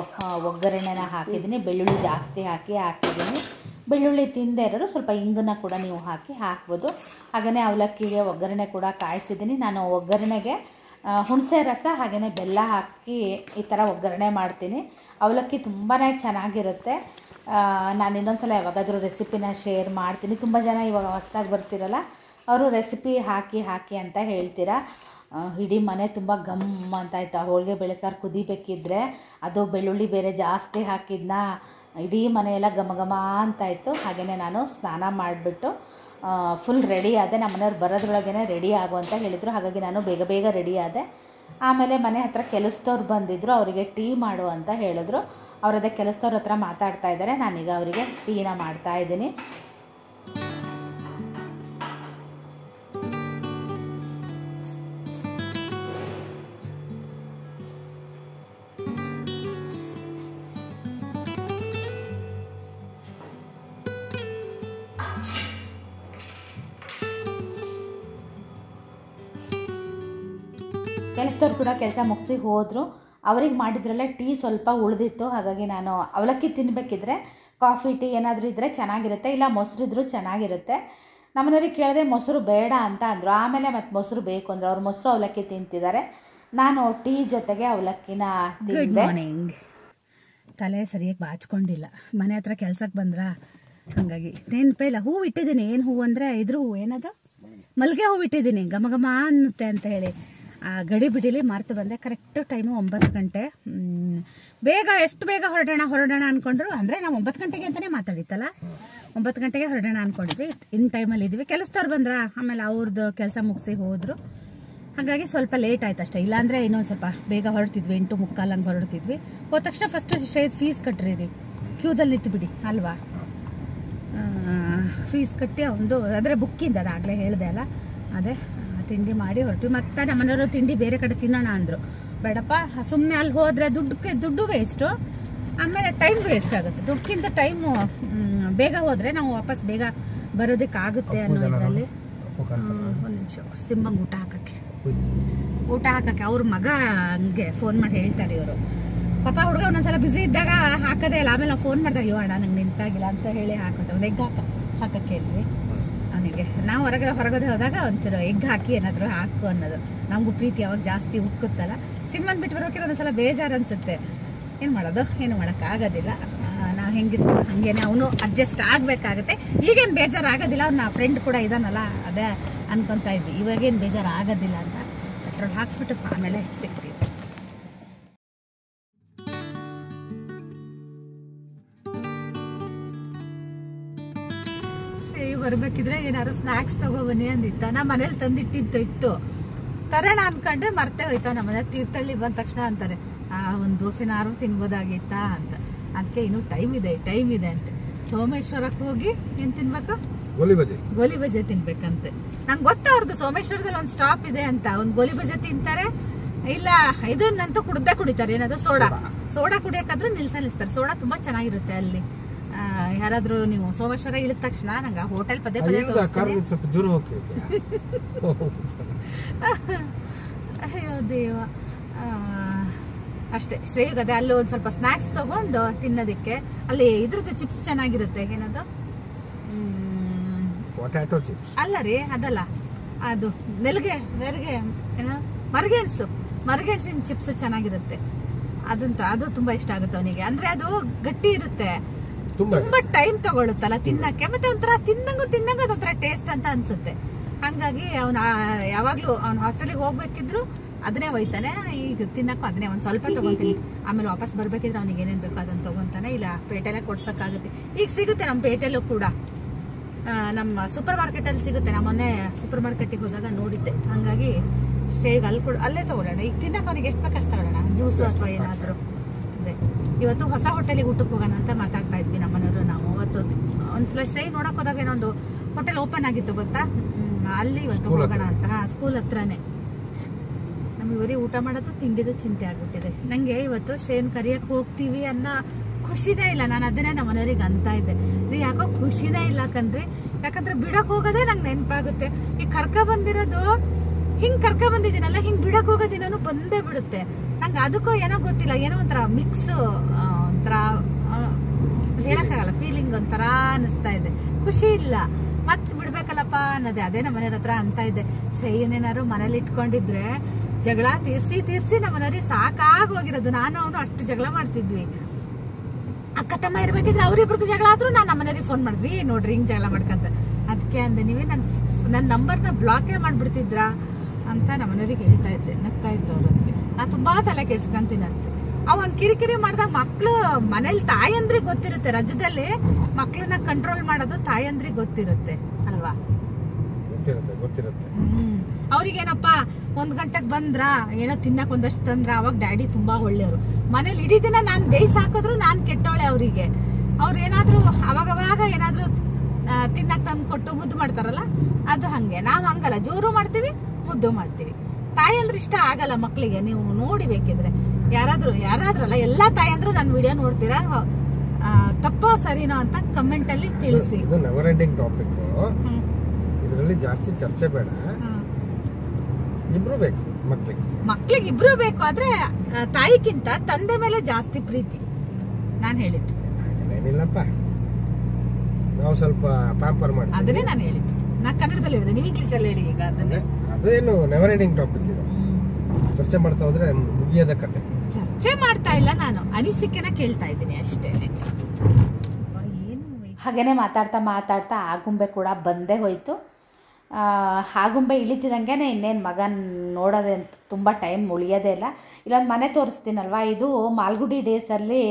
ಒಗ್ಗರಣೆನ ಹಾಕಿದ್ದೀನಿ. ಬೆಳ್ಳುಳ್ಳಿ ಜಾಸ್ತಿ ಹಾಕಿದ್ದೀನಿ. ಬೆಳ್ಳುಳ್ಳಿ ತಿಂದೇ ಇರೋರು ಸ್ವಲ್ಪ ಇಂಗನ್ನ ಕೂಡ ನೀವು ಹಾಕ್ಬೋದು. ಹಾಗೆಯೇ ಅವಲಕ್ಕಿಗೆ ಒಗ್ಗರಣೆ ಕೂಡ ಕಾಯಿಸಿದ್ದೀನಿ. ನಾನು ಒಗ್ಗರಣೆಗೆ ಹುಣಸೆ ರಸ ಹಾಗೆಯೇ ಬೆಲ್ಲ ಹಾಕಿ ಈ ಥರ ಒಗ್ಗರಣೆ ಮಾಡ್ತೀನಿ. ಅವಲಕ್ಕಿ ತುಂಬಾ ಚೆನ್ನಾಗಿರುತ್ತೆ. ನಾನು ಇನ್ನೊಂದು ಸಲ ಯಾವಾಗಾದರೂ ರೆಸಿಪಿನ ಶೇರ್ ಮಾಡ್ತೀನಿ. ತುಂಬ ಜನ ಇವಾಗ ಹೊಸ್ದಾಗಿ ಬರ್ತಿರಲ್ಲ, ಅವರು ರೆಸಿಪಿ ಹಾಕಿ ಅಂತ ಹೇಳ್ತೀರಾ. ಇಡೀ ಮನೆ ತುಂಬ ಗಮ್ ಅಂತ ಆಯಿತು. ಹೋಳಿಗೆ ಬೇಳೆ ಸಾರು ಕುದಿಬೇಕಿದ್ರೆ ಅದು ಬೆಳ್ಳುಳ್ಳಿ ಬೇರೆ ಜಾಸ್ತಿ ಹಾಕಿದ್ನ ಇಡೀ ಮನೆಯೆಲ್ಲ ಘಮ ಅಂತಾಯಿತು. ಹಾಗೆಯೇ ನಾನು ಸ್ನಾನ ಮಾಡಿಬಿಟ್ಟು ಫುಲ್ ರೆಡಿ ಆದೆ. ನಮ್ಮ ಮನೆಯವ್ರು ಬರೋದ್ರೊಳಗೇ ರೆಡಿ ಆಗು ಅಂತ ಹೇಳಿದರು. ಹಾಗಾಗಿ ನಾನು ಬೇಗ ರೆಡಿ ಆದೆ. ಆಮೇಲೆ ಮನೆ ಹತ್ರ ಕೆಲಸದವ್ರು ಬಂದಿದ್ದರು, ಅವರಿಗೆ ಟೀ ಮಾಡು ಅಂತ ಹೇಳಿದ್ರು. ಅವರದೇ ಕೆಲಸದವ್ರ ಹತ್ರ ಮಾತಾಡ್ತಾ ಇದ್ದಾರೆ. ನಾನೀಗ ಅವರಿಗೆ ಟೀನ ಮಾಡ್ತಾಯಿದ್ದೀನಿ. ಕೆಲಸದವ್ರು ಕೂಡ ಕೆಲಸ ಮುಗಿಸಿ ಹೋದರು. ಅವ್ರಿಗೆ ಮಾಡಿದ್ರಲ್ಲ ಟೀ ಸ್ವಲ್ಪ ಉಳಿದಿತ್ತು. ಹಾಗಾಗಿ ನಾನು ಅವಲಕ್ಕಿ ತಿನ್ನಬೇಕಿದ್ರೆ ಕಾಫಿ ಟೀ ಏನಾದರೂ ಇದ್ದರೆ ಚೆನ್ನಾಗಿರುತ್ತೆ, ಇಲ್ಲ ಮೊಸರಿದ್ರೂ ಚೆನ್ನಾಗಿರುತ್ತೆ. ನಮ್ಮನೆಯವ್ರಿಗೆ ಕೇಳಿದೆ, ಮೊಸರು ಬೇಡ ಅಂತ ಅಂದರು. ಆಮೇಲೆ ಮತ್ತು ಮೊಸರು ಬೇಕು ಅಂದರು. ಅವ್ರು ಮೊಸರು ಅವಲಕ್ಕಿ ತಿಂತಿದ್ದಾರೆ. ನಾನು ಟೀ ಜೊತೆಗೆ ಅವಲಕ್ಕಿನ ತಿಂದೆ. Good morning. ತಲೆ ಸರಿಯಾಗಿ ಬಾಚ್ಕೊಂಡಿಲ್ಲ, ಮನೆ ಹತ್ರ ಕೆಲಸಕ್ಕೆ ಬಂದ್ರಾ, ಹಾಗಾಗಿ ನೆನಪೇ ಇಲ್ಲ. ಹೂವು ಇಟ್ಟಿದ್ದೀನಿ. ಏನು ಹೂವು ಅಂದರೆ ಇದ್ರ ಹೂವು, ಏನದು ಮಲ್ಲಿಗೆ ಹೂವು ಇಟ್ಟಿದ್ದೀನಿ. ಘಮ ಅನ್ನುತ್ತೆ ಅಂತ ಹೇಳಿ ಆ ಗಡಿ ಬಿಡಿಲಿ ಮರ್ತು ಬಂದೆ. ಕರೆಕ್ಟ್ ಟೈಮು 9 ಗಂಟೆ. ಎಷ್ಟು ಬೇಗ ಹೊರಡೋಣ ಅಂದ್ಕೊಂಡ್ರು. ಅಂದರೆ ನಾವು 9 ಗಂಟೆಗೆ ಅಂತಲೇ ಮಾತಾಡಿತ್ತಲ್ಲ, 9 ಗಂಟೆಗೆ ಹೊರಡೋಣ ಅಂದ್ಕೊಂಡಿದ್ವಿ. ಇನ್ ಟೈಮಲ್ಲಿ ಇದ್ವಿ. ಕೆಲಸದವ್ರು ಬಂದ್ರ, ಆಮೇಲೆ ಅವ್ರದ್ದು ಕೆಲಸ ಮುಗಿಸಿ ಹೋದರು. ಹಾಗಾಗಿ ಸ್ವಲ್ಪ ಲೇಟ್ ಆಯ್ತು ಅಷ್ಟೇ. ಇಲ್ಲಾಂದರೆ ಇನ್ನೊಂದು ಸ್ವಲ್ಪ ಬೇಗ ಹೊರಡ್ತಿದ್ವಿ. 8:45 ಹಂಗೆ ಹೊರಡ್ತಿದ್ವಿ. ಹೋದ ತಕ್ಷಣ ಫಸ್ಟ್ ಫೀಸ್ ಕಟ್ಟ್ರಿ ಕ್ಯೂದಲ್ಲಿ ನಿಂತು ಬಿಡಿ ಅಲ್ವಾ. ಫೀಸ್ ಕಟ್ಟಿ ಒಂದು ಅಂದರೆ ಬುಕ್ಕಿಂದ ಅದಾಗಲೇ ಹೇಳಿದೆ ಅಲ್ಲ, ಅದೇ ತಿಂಡಿ ಮಾಡಿ ಹೊರಟ್ವಿ. ಮತ್ತೆ ನಮ್ಮ ಮನೆಯವರು ತಿಂಡಿ ಬೇರೆ ಕಡೆ ತಿನ್ನೋಣ ಅಂದರು. ಬೇಡಪ್ಪ, ಸುಮ್ಮನೆ ಅಲ್ಲಿ ಹೋದರೆ ದುಡ್ಡು ವೇಸ್ಟು, ಆಮೇಲೆ ಟೈಮ್ ವೇಸ್ಟ್ ಆಗುತ್ತೆ. ದುಡ್ಡಿಂದ ಟೈಮು ಬೇಗ ಹೋದರೆ ನಾವು ವಾಪಸ್ ಬೇಗ ಬರೋದಕ್ಕಾಗುತ್ತೆ ಅನ್ನೋ ಇದರಲ್ಲಿ. ಒಂದು ನಿಮಿಷ, ಸಿಂಹಂಗೆ ಊಟ ಹಾಕಕ್ಕೆ ಅವ್ರ ಮಗ ಹಂಗೆ ಫೋನ್ ಮಾಡಿ ಹೇಳ್ತಾರೆ ಇವರು. ಪಾಪ ಹುಡುಗ ಒಂದೊಂದ್ಸಲ ಬ್ಯುಸಿ ಇದ್ದಾಗ ಹಾಕೋದೇ ಇಲ್ಲ. ಆಮೇಲೆ ನಾವು ಫೋನ್ ಮಾಡಿದಾಗ, ಅಯ್ಯೋ ಅಣ್ಣ ನಂಗೆ ನಿಂತಾಗಿಲ್ಲ ಅಂತ ಹೇಳಿ ಹಾಕೋತ. ಒಂದು ಎಗ್ ಹಾಕಕ್ಕೆ ಇಲ್ವಿ ಅವನಿಗೆ. ನಾವು ಹೊರಗಡೆ ಹೋದಾಗ ಒಂಚೂರು ಎಗ್ ಹಾಕಿ ಏನಾದರೂ ಹಾಕು ಅನ್ನೋದು. ನಮಗೂ ಪ್ರೀತಿ ಅವಾಗ ಜಾಸ್ತಿ ಉಕ್ಕುತ್ತಲ್ಲ. ಸಿನಿಮಾನ ಬಿಟ್ಟು ಬರೋಕೆ ಒಂದೊಂದ್ಸಲ ಬೇಜಾರು ಅನ್ಸುತ್ತೆ. ಏನು ಮಾಡೋದು, ಏನು ಮಾಡೋಕ್ಕಾಗೋದಿಲ್ಲ. ನಾವು ಹೆಂಗಿರ್ತೀವಿ ಹಾಗೇನೆ ಅವನು ಅಡ್ಜಸ್ಟ್ ಆಗಬೇಕಾಗುತ್ತೆ. ಈಗೇನು ಬೇಜಾರು ಆಗೋದಿಲ್ಲ. ಅವ್ನ ಫ್ರೆಂಡ್ ಕೂಡ ಇದಾನಲ್ಲ, ಅದೇ ಅನ್ಕೊತಾ ಇದ್ವಿ. ಇವಾಗೇನು ಬೇಜಾರು ಆಗೋದಿಲ್ಲ ಅಂತ. ಪೆಟ್ರೋಲ್ ಹಾಕ್ಸ್ಬಿಟ್ಟು ಆಮೇಲೆ ಸಿಗ್ತೀವಿ. ಬರ್ಬೇಕಿದ್ರೆ ಏನಾದ್ರು ಸ್ನಾಕ್ಸ್ ತಗೋಬನ್ನಿ ಅಂದಿತ್ತ. ನಾ ಮನೇಲಿ ತಂದಿಟ್ಟಿದ್ದು ಇತ್ತು, ತರೋಣ ಅನ್ಕೊಂಡ್ರೆ ಮರ್ತೇ ಹೋಯ್ತಾ. ನಮ್ಮ ಮನೆ ತೀರ್ಥಹಳ್ಳಿ ಬಂದ ತಕ್ಷಣ ಅಂತಾರೆ ಒಂದು ದೋಸೆನಾರು ತಿನ್ಬೋದಾಗಿತ್ತಾ ಅಂತ. ಅದಕ್ಕೆ ಇನ್ನೂ ಟೈಮ್ ಇದೆ ಅಂತೆ. ಸೋಮೇಶ್ವರಕ್ಕೆ ಹೋಗಿ ಏನ್ ತಿನ್ಬೇಕು? ಗೋಲಿ ಬಜೆ ತಿನ್ಬೇಕಂತೆ. ನಂಗೆ ಗೊತ್ತ ಅವ್ರದ್ದು ಸೋಮೇಶ್ವರದಲ್ಲಿ ಒಂದು ಸ್ಟಾಪ್ ಇದೆ ಅಂತ. ಒಂದು ಗೋಲಿ ಬಜೆ ತಿಂತಾರೆ, ಇಲ್ಲ ಇದನ್ನಂತೂ ಕುಡಿತಾರೆ. ಏನಾದ್ರು ಸೋಡಾ ಕುಡಿಯೋಕಾದ್ರೂ ನಿಲ್ಸ್ತಾರೆ. ಸೋಡಾ ತುಂಬಾ ಚೆನ್ನಾಗಿರುತ್ತೆ ಅಲ್ಲಿ. ಯಾರಾದ್ರೂ ನೀವು ಸೋಮೇಶ್ವರ ಇಳಿದ ತಕ್ಷಣ ನಂಗೆ ಹೋಟೆಲ್ ಪದೇ ಅಯ್ಯೋ ದೇವ. ಅಷ್ಟೇ ಶ್ರೇಯಗದೆ ಅಲ್ಲಿ ಒಂದ್ ಸ್ವಲ್ಪ ಸ್ನಾಕ್ಸ್ ತಗೊಂಡು ತಿನ್ನೋದಿಕ್ಕೆ. ಅಲ್ಲಿ ಇದ್ರದ್ದು ಚಿಪ್ಸ್ ಚೆನ್ನಾಗಿರುತ್ತೆ. ಏನದು ಪೊಟ್ಯಾಟೊ ಚಿಪ್ಸ್ ಅಲ್ಲ ರೀ, ಅದಲ್ಲ, ಅದು ನೆಲಗೆ ಮರಗೆಣಸಿನ ಚಿಪ್ಸ್ ಚೆನ್ನಾಗಿರುತ್ತೆ. ಅದು ತುಂಬಾ ಇಷ್ಟ ಆಗುತ್ತೆ ಅವನಿಗೆ. ಅಂದ್ರೆ ಅದು ಗಟ್ಟಿ ಇರುತ್ತೆ, ತುಂಬಾ ಟೈಮ್ ತಗೊಳುತ್ತಲ್ಲ ತಿನ್ನಕ್ಕೆ. ಮತ್ತೆ ಒಂಥರ ತಿನ್ನಂಗ ಅದೊಂಥರ ಟೇಸ್ಟ್ ಅಂತ ಅನ್ಸುತ್ತೆ. ಹಂಗಾಗಿ ಅವ್ನ ಯಾವಾಗ್ಲೂ ಅವ್ನ ಹಾಸ್ಟೆಲ್ಗೆ ಹೋಗ್ಬೇಕಿದ್ರು ಅದನ್ನೇ ಒಯ್ತಾನೆ. ಈಗ ತಿನ್ನಕ್ಕೂ ಅದನ್ನೇ ಒಂದ್ ಸ್ವಲ್ಪ ತಗೊಂತೀನಿ. ಆಮೇಲೆ ವಾಪಸ್ ಬರ್ಬೇಕಿದ್ರೆ ಅವ್ನಿಗೆ ಏನೇನ್ ಬೇಕೋ ಅದನ್ನ ತಗೊಂತಾನೆ. ಇಲ್ಲ ಪೇಟೆಲ್ಲೇ ಕೊಡ್ಸಕ್ಕಾಗುತ್ತೆ. ಈಗ ಸಿಗುತ್ತೆ ನಮ್ಮ ಪೇಟೆಲ್ಲೂ ಕೂಡ, ನಮ್ಮ ಸೂಪರ್ ಮಾರ್ಕೆಟ್ ಅಲ್ಲಿ ಸಿಗುತ್ತೆ. ನಾ ಮೊನ್ನೆ ಸೂಪರ್ ಮಾರ್ಕೆಟಿಗೆ ಹೋದಾಗ ನೋಡಿದ್ದೆ. ಹಂಗಾಗಿ ಶ್ರೇಗ್ ಅಲ್ಲೇ ತಗೊಳ್ಳೋಣ. ಈಗ ತಿನ್ನಕ್ಕೆ ಅವನಿಗೆ ಎಷ್ಟು ಬೇಕಷ್ಟು ತಗೊಳ್ಳೋಣ, ಜ್ಯೂಸು ಅಥವಾ ಏನಾದ್ರು. ಅದೇ ಇವತ್ತು ಹೊಸ ಹೋಟೆಲಿಗೆ ಊಟಕ್ಕೆ ಹೋಗೋಣ ಅಂತ ಮಾತಾಡ್ತಾ ಇದ್ವಿ ನಮ್ಮನೆಯವರು. ನಾವು ಅವತ್ತು ಒಂದ್ಸಲ ಶ್ರೇಗ್ ನೋಡಕ್ ಹೋದಾಗ ಏನೊಂದು ಹೋಟೆಲ್ ಓಪನ್ ಆಗಿತ್ತು ಗೊತ್ತಾ, ಅಲ್ಲಿ ಇವತ್ತು ಹೋಗೋಣ ಅಂತ. ಸ್ಕೂಲ್ ಹತ್ರನೇ. ನಮ್ಗೆ ಬರೀ ಊಟ ಮಾಡೋದು ತಿಂಡಿದು ಚಿಂತೆ ಆಗ್ಬಿಟ್ಟಿದೆ. ನಂಗೆ ಇವತ್ತು ಶ್ರೇನ್ ಕರಿಯಕ್ ಹೋಗ್ತೀವಿ ಅನ್ನೋ ಖುಷಿನೇ ಇಲ್ಲ. ನಾನು ಅದನ್ನೇ ನಮ್ಮ ಮನೆಯವ್ರಿಗೆ ಅಂತ ಇದ್ದೆ ರೀ, ಯಾಕೋ ಖುಷಿನೇ ಇಲ್ಲ ಕಣ್ರಿ. ಯಾಕಂದ್ರೆ ಬಿಡಕ್ ಹೋಗೋದೇ ನಂಗೆ ನೆನಪಾಗುತ್ತೆ. ಈಗ ಹಿಂಗ್ ಕರ್ಕ ಬಂದಿದ್ದೀನಲ್ಲ, ಹಿಂಗ್ ಬಿಡಕ್ ಹೋಗೋ ದಿನನೂ ಬಂದೇ ಬಿಡುತ್ತೆ. ನಂಗೆ ಅದಕ್ಕೂ ಏನೋ ಗೊತ್ತಿಲ್ಲ, ಏನೋ ಒಂಥರ ಮಿಕ್ಸ್, ಒಂಥರ ಹೇಳಕ್ಕಾಗಲ್ಲ, ಫೀಲಿಂಗ್ ಒಂಥರ ಅನಿಸ್ತಾ ಇದೆ. ಖುಷಿ ಇಲ್ಲ, ಮತ್ ಬಿಡ್ಬೇಕಲ್ಲಪ್ಪ ಅನ್ನೋದೇ. ಅದೇ ನಮ್ಮ ಮನೆಯವ್ರ ಹತ್ರ ಅಂತ ಇದ್ದೆ, ಶ್ರೇಯನೇನಾರು ಮನೇಲಿ ಇಟ್ಕೊಂಡಿದ್ರೆ ಜಗಳ ತೀರ್ಸಿ ನಮ್ಮ ಮನೆಯವ್ರಿಗೆ ಸಾಕಾಗಿ ಹೋಗಿರೋದು. ನಾನು ಅವನು ಅಷ್ಟು ಜಗಳ ಮಾಡ್ತಿದ್ವಿ. ಅಕ್ಕ ತಮ್ಮ ಇರ್ಬೇಕಿದ್ರೆ ಅವ್ರಿಬ್ರದ್ದು ಜಗಳ ಆದ್ರೂ ನಾನು ನಮ್ಮ ಮನೆಯವ್ರಿಗೆ ಫೋನ್ ಮಾಡಿದ್ವಿ, ನೋಡ್ರಿ ಹಿಂಗ್ ಜಗಳ ಮಾಡ್ಕಂತ. ಅದಕ್ಕೆ ಅಂದೆ, ನೀವೇ ನನ್ನ ನಂಬರ್ನ ಬ್ಲಾಕೇ ಮಾಡ್ಬಿಡ್ತಿದ್ರಾ ಅಂತ ನಮ್ಮ ಮನೆಯವ್ರಿಗೆ ಹೇಳ್ತಾ ಇದ್ದೆ. ನಗ್ತಾ ಇದ್ರು ಅವ್ರು. ಅದಕ್ಕೆ ನಾ ತುಂಬಾ ತಲೆ ಕೆಡ್ಸ್ಕೊಂತೀನಂತೆ. ಅವ್ ಹಂಗ್ ಕಿರಿಕಿರಿ ಮಾಡಿದಾಗ ಮಕ್ಳು ಮನೇಲಿ ತಾಯಂದ್ರಿಗೆ ಗೊತ್ತಿರುತ್ತೆ. ರಜದಲ್ಲಿ ಮಕ್ಳನ್ನ ಕಂಟ್ರೋಲ್ ಮಾಡೋದು ತಾಯಂದ್ರಿಗೆ ಗೊತ್ತಿರುತ್ತೆ ಅಲ್ವಾ? ಗೊತ್ತಿರುತ್ತೆ. ಅವ್ರಿಗೇನಪ್ಪ 1 ಗಂಟೆಗೆ ಬಂದ್ರ ಏನೋ ತಿನ್ನಕ್ ಒಂದಷ್ಟು ತಂದ್ರ ಅವಾಗ ಡ್ಯಾಡಿ ತುಂಬಾ ಒಳ್ಳೆಯವರು. ಮನೇಲಿ ಇಡೀ ದಿನ ನಾನ್ ಬೇಯಿಸ್ ಹಾಕಿದ್ರು ನಾನ್ ಕೆಟ್ಟವಳೆ ಅವರಿಗೆ. ಅವ್ರು ಏನಾದ್ರು ಅವಾಗವಾಗ ಏನಾದ್ರು ತಿನ್ನಕ್ ತಂದು ಕೊಟ್ಟು ಮುದ್ದು ಮಾಡ್ತಾರಲ್ಲ, ಅದು ಹಂಗೆ. ನಾವ್ ಹಂಗಲ್ಲ, ಜೋರು ಮಾಡ್ತೀವಿ, ಮುದ್ದು ಮಾಡ್ತೀವಿ. ತಾಯಂದ್ರೆ ಇಷ್ಟ ಆಗಲ್ಲ ಮಕ್ಳಿಗೆ. ನೀವು ನೋಡಿ ಬೇಕಿದ್ರೆ ಯಾರಾದ್ರೂ ಅಲ್ಲ, ಎಲ್ಲಾ ತಾಯಂದ್ರು ನನ್ ವಿಡಿಯೋ ನೋಡ್ತೀರಾ, ತಪ್ಪೋ ಸರಿನೋ ಅಂತ ಕಮೆಂಟ್ ಅಲ್ಲಿ ತಿಳಿಸಿ. ಇದು ನೆವರ್ ಎಂಡಿಂಗ್ ಟಾಪಿಕ್. ಇದರಲ್ಲಿ ಜಾಸ್ತಿ ಚರ್ಚೆ ಬೇಡ. ಇಬ್ರು ಬೇಕು ಮಕ್ಳಿಗೆ ಇಬ್ರು ಬೇಕು. ಆದ್ರೆ ತಾಯಿಗಿಂತ ತಂದೆ ಮೇಲೆ ಜಾಸ್ತಿ ಪ್ರೀತಿ. ನಾನ್ ಹೇಳಿದ್ದು ಏನಿಲ್ಲಪ್ಪ, ನಾವು ಸ್ವಲ್ಪ ಪ್ಯಾಂಪರ್ ಮಾಡಿ. ಅದನ್ನೇ ನಾನು ಹೇಳಿದ್ದು. ನಾ ಕನ್ನಡದಲ್ಲಿ ಹೇಳಿದೆ, ನೀವು ಇಂಗ್ಲಿಷ್ ಅಲ್ಲಿ ಹೇಳಿ. ಈಗ ಅದೇನು ನೆವರ್ ಎಂಡಿಂಗ್ ಟಾಪಿಕ್ ಇದು. ಚರ್ಚೆ ಮಾಡ್ತಾ ಹೋದ್ರೆ ಮುಗಿಯದ ಕತೆ. ಚರ್ಚೆ ಮಾಡ್ತಾ ಇಲ್ಲ, ನಾನು ಅನಿಸಿಕೆನ ಕೇಳ್ತಾ ಇದ್ದೀನಿ ಅಷ್ಟೇ. ಹಾಗೇನೆ ಮಾತಾಡ್ತಾ ಆಗುಂಬೆ ಕೂಡ ಬಂದೇ ಹೋಯ್ತು. ಆಗುಂಬೆ ಇಳಿತಿದಂಗೆ ಇನ್ನೇನು ಮಗನ ನೋಡೋದೆ ಅಂತ ತುಂಬ ಟೈಮ್ ಉಳಿಯೋದೇ ಇಲ್ಲ. ಇಲ್ಲೊಂದು ಮನೆ ತೋರಿಸ್ತೀನಲ್ವ, ಇದು ಮಾಲ್ಗುಡಿ ಡೇಸಲ್ಲಿ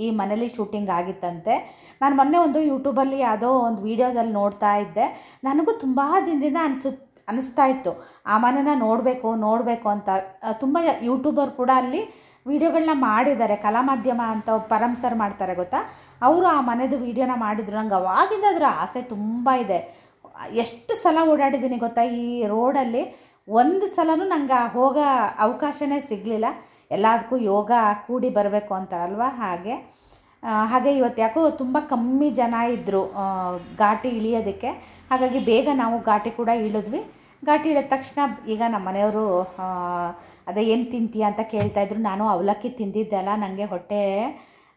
ಈ ಮನೇಲಿ ಶೂಟಿಂಗ್ ಆಗಿತ್ತಂತೆ. ನಾನು ಮೊನ್ನೆ ಒಂದು ಯೂಟ್ಯೂಬಲ್ಲಿ ಯಾವುದೋ ಒಂದು ವೀಡಿಯೋದಲ್ಲಿ ನೋಡ್ತಾ ಇದ್ದೆ. ನನಗೂ ತುಂಬ ದಿನದಿಂದ ಅನಿಸ್ತಾ ಇತ್ತು ಆ ಮನೆನ ನೋಡಬೇಕು ಅಂತ. ತುಂಬ ಯೂಟ್ಯೂಬರ್ ಕೂಡ ಅಲ್ಲಿ ವೀಡಿಯೋಗಳನ್ನ ಮಾಡಿದ್ದಾರೆ. ಕಲಾ ಮಾಧ್ಯಮ ಅಂತ ಪರಮ್ ಸರ್ ಮಾಡ್ತಾರೆ ಗೊತ್ತಾ, ಅವರು ಆ ಮನೆದು ವೀಡಿಯೋನ ಮಾಡಿದ್ರು. ನಂಗೆ ಅವಾಗಿಂದ ಅದರ ಆಸೆ ತುಂಬ ಇದೆ. ಎಷ್ಟು ಸಲ ಓಡಾಡಿದ್ದೀನಿ ಗೊತ್ತಾ ಈ ರೋಡಲ್ಲಿ. ಒಂದು ಸಲನೂ ನಂಗೆ ಹೋಗೋ ಅವಕಾಶನೇ ಸಿಗಲಿಲ್ಲ. ಎಲ್ಲದಕ್ಕೂ ಯೋಗ ಕೂಡಿ ಬರಬೇಕು ಅಂತಾರಲ್ವ, ಹಾಗೆ ಇವತ್ತು ಯಾಕೋ ತುಂಬ ಕಮ್ಮಿ ಜನ ಇದ್ದರು ಘಾಟಿ ಇಳಿಯೋದಕ್ಕೆ. ಹಾಗಾಗಿ ಬೇಗ ನಾವು ಘಾಟಿ ಕೂಡ ಇಳಿದ್ವಿ. ಘಾಟಿ ಇಳಿದ ತಕ್ಷಣ ಈಗ ನಮ್ಮ ಮನೆಯವರು ಅದೇ ಏನು ತಿಂತೀಯ ಅಂತ ಕೇಳ್ತಾಯಿದ್ರು. ನಾನು ಅವಲಕ್ಕಿ ತಿಂದಿದ್ದೆ ಅಲ್ಲ, ನನಗೆ ಹೊಟ್ಟೆ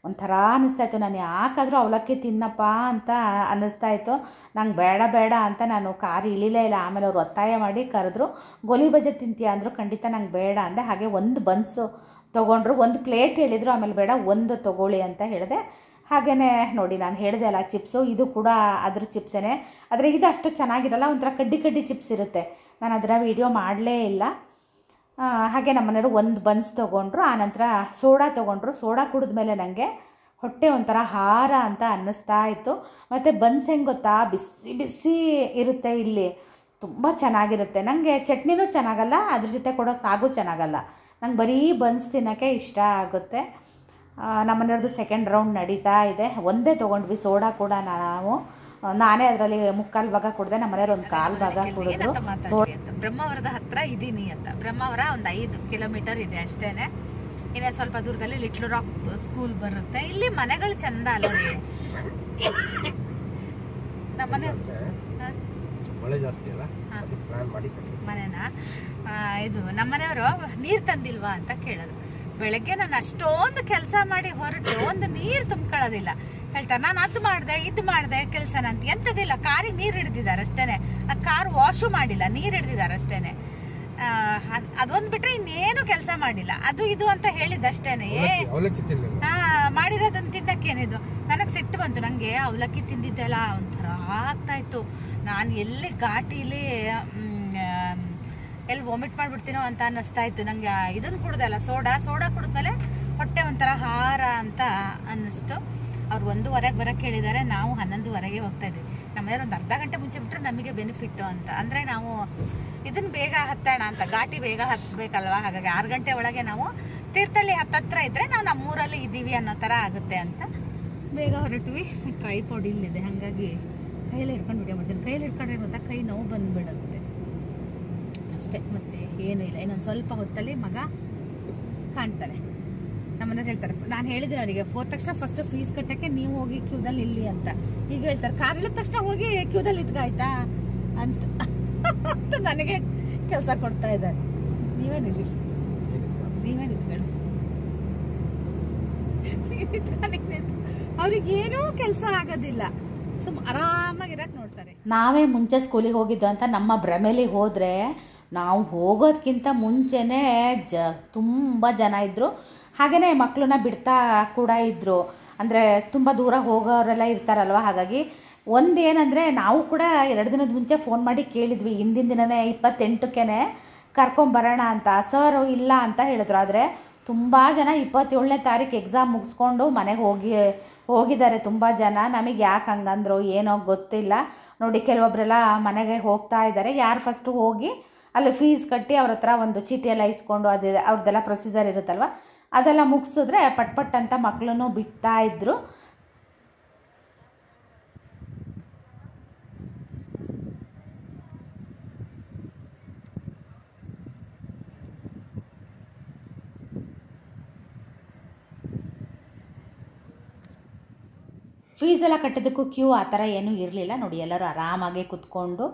ಒಂಥರ ಅನ್ನಿಸ್ತಾಯಿತ್ತು. ನಾನು ಯಾಕಾದರೂ ಅವಲಕ್ಕಿ ತಿನ್ನಪ್ಪ ಅಂತ ಅನ್ನಿಸ್ತಾಯಿತ್ತು. ನಂಗೆ ಬೇಡ ಅಂತ ನಾನು ಕಾರು ಇಳಿಲೇ ಇಲ್ಲ. ಆಮೇಲೆ ಅವ್ರು ಒತ್ತಾಯ ಮಾಡಿ ಕರೆದ್ರು. ಗೋಲಿ ಬಜೆ ತಿಂತೀಯ ಅಂದರು. ಖಂಡಿತ ನಂಗೆ ಬೇಡ ಅಂದೆ. ಹಾಗೆ ಒಂದು ಬನ್ಸು ತೊಗೊಂಡ್ರು, ಒಂದು ಪ್ಲೇಟ್ ಹೇಳಿದರು. ಆಮೇಲೆ ಬೇಡ, ಒಂದು ತೊಗೊಳ್ಳಿ ಅಂತ ಹೇಳಿದೆ. ಹಾಗೆಯೇ ನೋಡಿ, ನಾನು ಹೇಳಿದೆ ಅಲ್ಲ ಚಿಪ್ಸು, ಇದು ಕೂಡ ಅದ್ರ ಚಿಪ್ಸೇ. ಆದರೆ ಇದು ಅಷ್ಟು ಚೆನ್ನಾಗಿರಲ್ಲ, ಒಂಥರ ಕಡ್ಡಿ ಚಿಪ್ಸ್ ಇರುತ್ತೆ. ನಾನು ಅದರ ವೀಡಿಯೋ ಮಾಡಲೇ ಇಲ್ಲ. ಹಾಗೆ ನಮ್ಮ ಮನೆಯವರು ಒಂದು ಬನ್ಸ್ ತೊಗೊಂಡ್ರು. ಆನಂತರ ಸೋಡಾ ತೊಗೊಂಡ್ರು. ಸೋಡಾ ಕುಡಿದ್ಮೇಲೆ ನನಗೆ ಹೊಟ್ಟೆ ಒಂಥರ ಹಾರ ಅಂತ ಅನ್ನಿಸ್ತಾ ಇತ್ತು. ಮತ್ತು ಬನ್ಸ್ ಹೆಂಗೆ ಗೊತ್ತಾ, ಬಿಸಿ ಬಿಸಿ ಇರುತ್ತೆ ಇಲ್ಲಿ, ತುಂಬ ಚೆನ್ನಾಗಿರುತ್ತೆ. ನನಗೆ ಚಟ್ನಿನೂ ಚೆನ್ನಾಗಲ್ಲ, ಅದ್ರ ಜೊತೆ ಕೊಡೋ ಸಾಗು ಚೆನ್ನಾಗಲ್ಲ. ನಂಗೆ ಬರೀ ಬನ್ಸ್ ತಿನ್ನೋಕ್ಕೆ ಇಷ್ಟ ಆಗುತ್ತೆ. ನಮ್ಮನೆಯವ್ರದ್ದು ಸೆಕೆಂಡ್ ರೌಂಡ್ ನಡೀತಾ ಇದೆ. ಒಂದೇ ತೊಗೊಂಡ್ವಿ ಸೋಡಾ ಕೂಡ ನಾನೇ ಅದರಲ್ಲಿ 3/4 ಭಾಗ ಕುಡಿದೆ, ನಮ್ಮ ಮನೆಯವ್ರು 1/4 ಭಾಗ ಕುಡಿದ್ರು. ಬ್ರಹ್ಮಾವರದ ಹತ್ರ ಇದ್ದೀನಿ ಅಂತ. ಬ್ರಹ್ಮಾವರ ಒಂದು 5 ಕಿಲೋಮೀಟರ್ ಇದೆ ಅಷ್ಟೇನೆ. ಇನ್ನು ಸ್ವಲ್ಪ ದೂರದಲ್ಲಿ ಲಿಟ್ಲ್ ರಾಕ್ ಸ್ಕೂಲ್ ಬರುತ್ತೆ. ಇಲ್ಲಿ ಮನೆಗಳು ಚಂದ ಅಲ್ಲ ರೀ, ನಮ್ಮನೆ ಮಳೆ ಜಾಸ್ತಿ ಅಲ್ಲ, ಪ್ಲಾನ್ ಮಾಡಿ ಮನೆನಾ ಇದು ನಮ್ಮನೆಯವರು ನೀರು ತಂದಿಲ್ವಾ ಅಂತ ಕೇಳಿದ್ರು. ಬೆಳಗ್ಗೆ ನಾನು ಅಷ್ಟೊಂದು ಕೆಲಸ ಮಾಡಿ ಹೊರಟು ಒಂದು ನೀರು ತುಂಬ್ಕೊಳ್ಳೋದಿಲ್ಲ. ಹೇಳ್ತಾರೆ ನಾನು ಅದು ಮಾಡಿದೆ ಇದು ಮಾಡಿದೆ ಕೆಲಸನ ಅಂತ. ಎಂಥದಿಲ್ಲ, ಕಾರಿಗೆ ನೀರು ಹಿಡ್ದಿದ್ದಾರೆ ಅಷ್ಟೇನೆ. ಆ ಕಾರ್ ವಾಶು ಮಾಡಿಲ್ಲ, ನೀರು ಹಿಡ್ದಿದ್ದಾರೆ ಅಷ್ಟೇನೆ. ಅದೊಂದು ಬಿಟ್ರೆ ಇನ್ನೇನು ಕೆಲಸ ಮಾಡಿಲ್ಲ. ಅದು ಇದು ಅಂತ ಹೇಳಿದ್ದಷ್ಟೇನೆ. ಮಾಡಿರೋದನ್ನ ತಿನ್ನಕ್ಕೇನಿದು. ನನಗೆ ಸಿಟ್ಟು ಬಂತು. ನಂಗೆ ಅವಲಕ್ಕಿ ತಿಂದಿದ್ದೆಲ್ಲ ಒಂಥರ ಆಗ್ತಾ ಇತ್ತು. ನಾನು ಎಲ್ಲಿ ಘಾಟಿಲಿ ಎಲ್ಲಿ ವಾಮಿಟ್ ಮಾಡ್ಬಿಡ್ತೀನೋ ಅಂತ ಅನ್ನಿಸ್ತಾ ಇತ್ತು ನಂಗೆ. ಇದನ್ನು ಕುಡ್ದಲ್ಲ, ಸೋಡಾ ಕುಡಿದ್ಮೇಲೆ ಹೊಟ್ಟೆ ಒಂಥರ ಹಾರ ಅಂತ ಅನ್ನಿಸ್ತು. ಅವ್ರು 1:15 ಬರೋಕ್ಕೆ ಹೇಳಿದ್ದಾರೆ. ನಾವು 11:15ಗೆ ಹೋಗ್ತಾ ಇದ್ವಿ. ನಮ್ಮನೆಯವ್ರು ಒಂದು ಅರ್ಧ ಗಂಟೆ ಮುಂಚೆ ಬಿಟ್ಟರೆ ನಮಗೆ ಬೆನಿಫಿಟ್ಟು ಅಂತ. ಅಂದರೆ ನಾವು ಇದನ್ನು ಬೇಗ ಹತ್ತೋಣ ಅಂತ, ಘಾಟಿ ಬೇಗ ಹತ್ತಬೇಕಲ್ವ. ಹಾಗಾಗಿ 6 ಗಂಟೆ ಒಳಗೆ ನಾವು ತೀರ್ಥಹಳ್ಳಿ ಹತ್ತತ್ರ ಇದ್ದರೆ ನಾವು ನಮ್ಮೂರಲ್ಲಿ ಇದ್ದೀವಿ ಅನ್ನೋ ಥರ ಆಗುತ್ತೆ ಅಂತ ಬೇಗ ಹೊರಟ್ವಿ. ಟ್ರೈಪಾಡ್ ಇಲ್ಲಿದೆ, ಹಾಗಾಗಿ ಕೈಯಲ್ಲಿ ಹಿಡ್ಕೊಂಡು ವಿಡಿಯೋ ಮಾಡ್ತೀನಿ. ಕೈಯಲ್ಲಿ ಹಿಡ್ಕೊಂಡ್ರೆ ಗೊತ್ತಾ ಕೈ ನೋವು ಬಂದುಬಿಡುತ್ತೆ ಅಷ್ಟೇ, ಮತ್ತೆ ಏನೂ ಇಲ್ಲ. ಇನ್ನೊಂದು ಸ್ವಲ್ಪ ಹೊತ್ತಲ್ಲಿ ಮಗ ಕಾಣ್ತಾನೆ. ನಮ್ಮನೇಲಿ ಹೇಳ್ತಾರೆ, ನಾನು ಹೇಳಿದ್ದೀನಿ ಅವರಿಗೆ ಹೋದ ತಕ್ಷಣ ಫಸ್ಟ್ ಫೀಸ್ ಕಟ್ಟಕ್ಕೆ ನೀವು ಹೋಗಿ ಕ್ಯೂದಲ್ಲಿ ಇಲ್ಲಿ ಅಂತ. ಈಗ ಹೇಳ್ತಾರೆ ಕಾರ್ ಇಳಿದ ತಕ್ಷಣ ಹೋಗಿ ಕ್ಯೂದಲ್ಲಿ ಇದ್ಗಾಯ್ತಾ ಅಂತ ನನಗೆ ಕೆಲಸ ಕೊಡ್ತಾ ಇದ್ದಾರೆ. ನೀವೇ ನಿಲ್ಲಿ, ನೀವೇ ನಿಂತ್ಕೊಳ್ಳಿ. ಅವ್ರಿಗೇನೂ ಕೆಲಸ ಆಗೋದಿಲ್ಲ, ಆರಾಮಾಗಿರಕ್ಕೆ ನೋಡ್ತಾರೆ. ನಾವೇ ಮುಂಚೆ ಸ್ಕೂಲಿಗೆ ಹೋಗಿದ್ದು ಅಂತ ನಮ್ಮ ಭ್ರಮೇಲಿ ಹೋದರೆ, ನಾವು ಹೋಗೋದಕ್ಕಿಂತ ಮುಂಚೆನೇ ತುಂಬ ಜನ ಇದ್ದರು. ಹಾಗೆಯೇ ಮಕ್ಕಳನ್ನ ಬಿಡ್ತಾ ಕೂಡ ಇದ್ದರು. ಅಂದರೆ ತುಂಬ ದೂರ ಹೋಗೋರೆಲ್ಲ ಇರ್ತಾರಲ್ವ. ಹಾಗಾಗಿ ಒಂದೇನಂದರೆ ನಾವು ಕೂಡ 2 ದಿನದ ಮುಂಚೆ ಫೋನ್ ಮಾಡಿ ಕೇಳಿದ್ವಿ. ಹಿಂದಿನ ದಿನವೇ 28ಕ್ಕೆ ಕರ್ಕೊಂಬರೋಣ ಅಂತ. ಸರ್ ಇಲ್ಲ ಅಂತ ಹೇಳಿದ್ರು. ಆದರೆ ತುಂಬ ಜನ 27ನೇ ತಾರೀಕು ಎಕ್ಸಾಮ್ ಮುಗಿಸ್ಕೊಂಡು ಮನೆಗೆ ಹೋಗಿದ್ದಾರೆ ತುಂಬ ಜನ. ನಮಗೆ ಯಾಕೆ ಹಂಗಂದ್ರು ಏನೋ ಗೊತ್ತಿಲ್ಲ. ನೋಡಿ ಕೆಲವೊಬ್ಬರೆಲ್ಲ ಮನೆಗೆ ಹೋಗ್ತಾ ಇದ್ದಾರೆ. ಯಾರು ಫಸ್ಟು ಹೋಗಿ ಅಲ್ಲಿ ಫೀಸ್ ಕಟ್ಟಿ ಅವ್ರ ಹತ್ರ ಒಂದು ಚೀಟಿ ಎಲ್ಲ ಇಸ್ಕೊಂಡು ಅದೇ ಅವ್ರದ್ದೆಲ್ಲ ಪ್ರೊಸೀಜರ್ ಇರುತ್ತಲ್ವ, ಅದೆಲ್ಲ ಮುಗಿಸಿದ್ರೆ ಪಟ್ ಅಂತ ಮಕ್ಕಳನ್ನು ಬಿಡ್ತಾ ಇದ್ರು. ಫೀಸೆಲ್ಲ ಕಟ್ಟಿದ್ದಕ್ಕೂ ಕ್ಯೂ ಆ ಥರ ಏನೂ ಇರಲಿಲ್ಲ. ನೋಡಿ ಎಲ್ಲರೂ ಆರಾಮಾಗಿ ಕೂತ್ಕೊಂಡು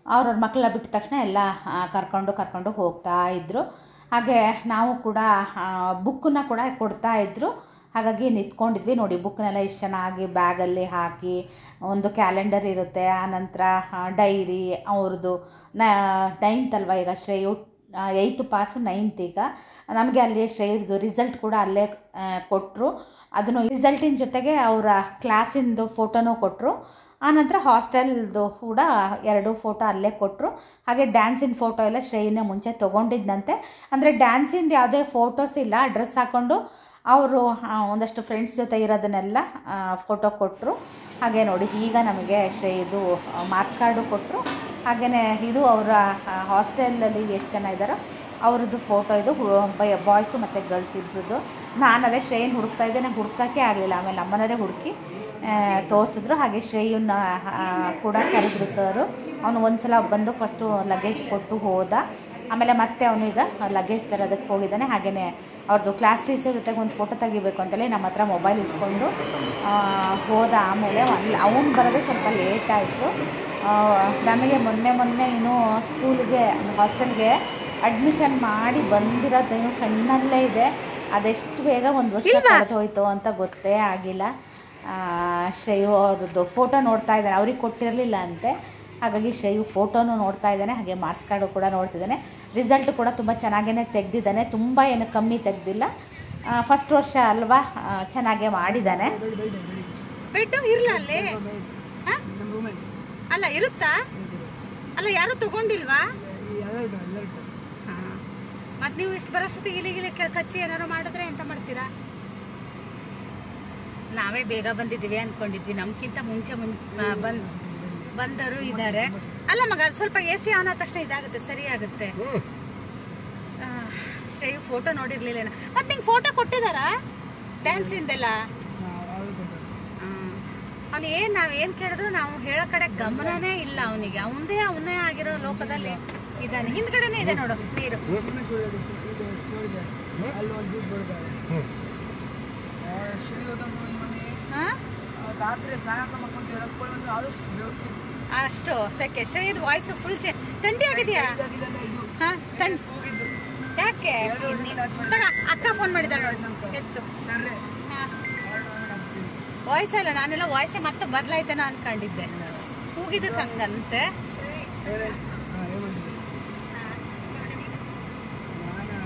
ಅವ್ರವ್ರ ಮಕ್ಕಳೆಲ್ಲ ಬಿಟ್ಟ ತಕ್ಷಣ ಎಲ್ಲ ಕರ್ಕೊಂಡು ಹೋಗ್ತಾ ಇದ್ದರು. ಹಾಗೆ ನಾವು ಕೂಡ ಬುಕ್ಕನ್ನ ಕೂಡ ಕೊಡ್ತಾಯಿದ್ರು. ಹಾಗಾಗಿ ನಿಂತ್ಕೊಂಡಿದ್ವಿ. ನೋಡಿ ಬುಕ್ನೆಲ್ಲ ಎಷ್ಟು ಚೆನ್ನಾಗಿ ಬ್ಯಾಗಲ್ಲಿ ಹಾಕಿ, ಒಂದು ಕ್ಯಾಲೆಂಡರ್ ಇರುತ್ತೆ, ಆನಂತರ ಡೈರಿ ಅವ್ರದ್ದು 9th ಅಲ್ವ ಈಗ ಶ್ರೇಯು 8th ಪಾಸು 9th. ಈಗ ನಮಗೆ ಅಲ್ಲಿ ಶ್ರೇಯರ್ದು ರಿಸಲ್ಟ್ ಕೂಡ ಅಲ್ಲೇ ಕೊಟ್ಟರು. ಅದನ್ನು ರಿಸಲ್ಟಿನ ಜೊತೆಗೆ ಅವರ ಕ್ಲಾಸಿಂದು ಫೋಟೋನೂ ಕೊಟ್ಟರು. ಆನಂತರ ಹಾಸ್ಟೆಲ್ದು ಕೂಡ 2 ಫೋಟೋ ಅಲ್ಲೇ ಕೊಟ್ಟರು. ಹಾಗೆ ಡ್ಯಾನ್ಸಿನ ಫೋಟೋ ಎಲ್ಲ ಶ್ರೇಯನೇ ಮುಂಚೆ ತೊಗೊಂಡಿದ್ದಂತೆ. ಅಂದರೆ ಡ್ಯಾನ್ಸಿಂದು ಯಾವುದೇ ಫೋಟೋಸ್ ಇಲ್ಲ, ಡ್ರೆಸ್ ಹಾಕ್ಕೊಂಡು ಅವರು ಒಂದಷ್ಟು ಫ್ರೆಂಡ್ಸ್ ಜೊತೆ ಇರೋದನ್ನೆಲ್ಲ ಫೋಟೋ ಕೊಟ್ಟರು. ಹಾಗೆ ನೋಡಿ ಈಗ ನಮಗೆ ಶ್ರೇಯದು ಮಾರ್ಕ್ಸ್ ಕಾರ್ಡು ಕೊಟ್ಟರು. ಹಾಗೆಯೇ ಇದು ಅವರ ಹಾಸ್ಟೆಲಲ್ಲಿ ಎಷ್ಟು ಜನ ಇದ್ದಾರೋ ಅವ್ರದ್ದು ಫೋಟೋ. ಇದು ಬಾಯ್ಸು ಮತ್ತು ಗರ್ಲ್ಸ್ ಇಬ್ಬರದ್ದು. ನಾನು ಅದೇ ಶ್ರೇಯನ್ ಹುಡುಕ್ತಾ ಇದ್ದೆ, ನಂಗೆ ಹುಡ್ಕೋಕ್ಕೆ ಆಗಲಿಲ್ಲ. ಆಮೇಲೆ ನಮ್ಮನೆಯವರೇ ಹುಡುಕಿ ತೋರಿಸಿದ್ರು. ಹಾಗೆ ಶ್ರೇಯನ್ನ ಕೂಡ ಕರೆದ್ರು ಸರು. ಅವನು ಒಂದು ಸಲ ಬಂದು ಫಸ್ಟು ಲಗೇಜ್ ಕೊಟ್ಟು ಹೋದ. ಆಮೇಲೆ ಮತ್ತೆ ಅವನು ಈಗ ಲಗೇಜ್ ತರೋದಕ್ಕೆ ಹೋಗಿದ್ದಾನೆ. ಹಾಗೆಯೇ ಅವ್ರದ್ದು ಕ್ಲಾಸ್ ಟೀಚರ್ ಜೊತೆಗೆ ಒಂದು ಫೋಟೋ ತೆಗಿಬೇಕು ಅಂತೇಳಿ ನಮ್ಮ ಹತ್ರ ಮೊಬೈಲ್ ಇಸ್ಕೊಂಡು ಹೋದ. ಆಮೇಲೆ ಅವನು ಬರೋದೇ ಸ್ವಲ್ಪ ಲೇಟ್ ಆಯಿತು. ನನಗೆ ಮೊನ್ನೆ ಇನ್ನೂ ಸ್ಕೂಲಿಗೆ ಹಾಸ್ಟೆಲ್ಗೆ ಅಡ್ಮಿಷನ್ ಮಾಡಿ ಬಂದಿರೋದೇನು ಕಣ್ಣಲ್ಲೇ ಇದೆ. ಅದೆಷ್ಟು ಬೇಗ 1 ವರ್ಷ ಕಳೆದು ಹೋಯ್ತು ಅಂತ ಗೊತ್ತೇ ಆಗಿಲ್ಲ. ಶ್ರೇಯು ಅವ್ರದ್ದು ಫೋಟೋ ನೋಡ್ತಾ ಇದ್ದಾನೆ. ಅವ್ರಿಗೆ ಕೊಟ್ಟಿರಲಿಲ್ಲ ಅಂತೆ. ಹಾಗಾಗಿ ಶ್ರೇಯು ಫೋಟೋನು ನೋಡ್ತಾ ಇದ್ದಾನೆ. ಹಾಗೆ ಮಾರ್ಕ್ಸ್ ಕಾರ್ಡು ಕೂಡ ನೋಡ್ತಿದ್ದಾನೆ. ರಿಸಲ್ಟ್ ಕೂಡ ತುಂಬ ಚೆನ್ನಾಗೇ ತೆಗೆದಿದ್ದಾನೆ. ತುಂಬ ಏನು ಕಮ್ಮಿ ತೆಗೆದಿಲ್ಲ. ಫಸ್ಟ್ ವರ್ಷ ಅಲ್ವಾ, ಚೆನ್ನಾಗೇ ಮಾಡಿದ್ದಾನೆ. ಬೆಡ್ ಇರಲ್ಲ ಅಲ್ಲೇ ಅಲ್ಲ ಇರುತ್ತಾ? ಅಲ್ಲ ಯಾರು ತಗೊಂಡಿಲ್ವಾ? ಮತ್ತೆ ನೀವು ಇಷ್ಟು ಬರೋಷ್ಟೊತ್ತಿಗೆ ಇಲ್ಲಿಗೆ ಕಚ್ಚಿ ಏನಾರು ಮಾಡಿದ್ರೆ ಎಂತ ಮಾಡ್ತೀರಾ? ನಾವೇ ಬೇಗ ಬಂದಿದ್ದೀವಿ ಅನ್ಕೊಂಡಿದ್ವಿ. ನಮ್ಗಿಂತ ಮುಂಚೆ ಬಂದರು ಇದ್ದಾರೆ. ಅಲ್ಲ ಮಗ, ಅದು ಸ್ವಲ್ಪ AC ಆನ್ ಆದ ತಕ್ಷಣ ಇದಾಗುತ್ತೆ, ಸರಿ ಆಗುತ್ತೆ. ಶ್ರೇಯು ಫೋಟೋ ನೋಡಿರ್ಲಿಲ್ಲ. ಮತ್ತೆ ನಿಂಗೆ ಫೋಟೋ ಕೊಟ್ಟಿದಾರಾ ಡ್ಯಾನ್ಸ್ ಇಂದೆಲ್ಲ? ಅವ್ನು ನಾವೇನ್ ಕೇಳಿದ್ರು ನಾವು ಹೇಳೋ ಕಡೆ ಗಮನನೇ ಇಲ್ಲ ಅವನಿಗೆ. ಅವನೇ ಆಗಿರೋ ಲೋಕದಲ್ಲಿ ಇದ್ದಾನೆ. ಹಿಂದ್ಗಡೆನೆ ಇದೆ ನೋಡು ನೀರು. ಅಷ್ಟು ಸೆಕೆ. ಶ್ರೇಯದ್ ವಾಯ್ಸ್ ಫುಲ್ ಥಂಡಿ ಆಗಿದೆಯಾ? ಯಾಕೆ? ಅಕ್ಕ ಫೋನ್ ಮಾಡಿದಾಳೆ ನೋಡಿ, ಎತ್ತು. ವಾಯ್ಸ್ ಅಲ್ಲ, ನಾನೆಲ್ಲ ವಾಯ್ಸೇ ಮತ್ತೆ ಬದಲಾಯ್ತೇನ ಅನ್ಕೊಂಡಿದ್ದೆ. ಕೂಗಿದಕ್ಕೆ ಹಂಗಂತೆ.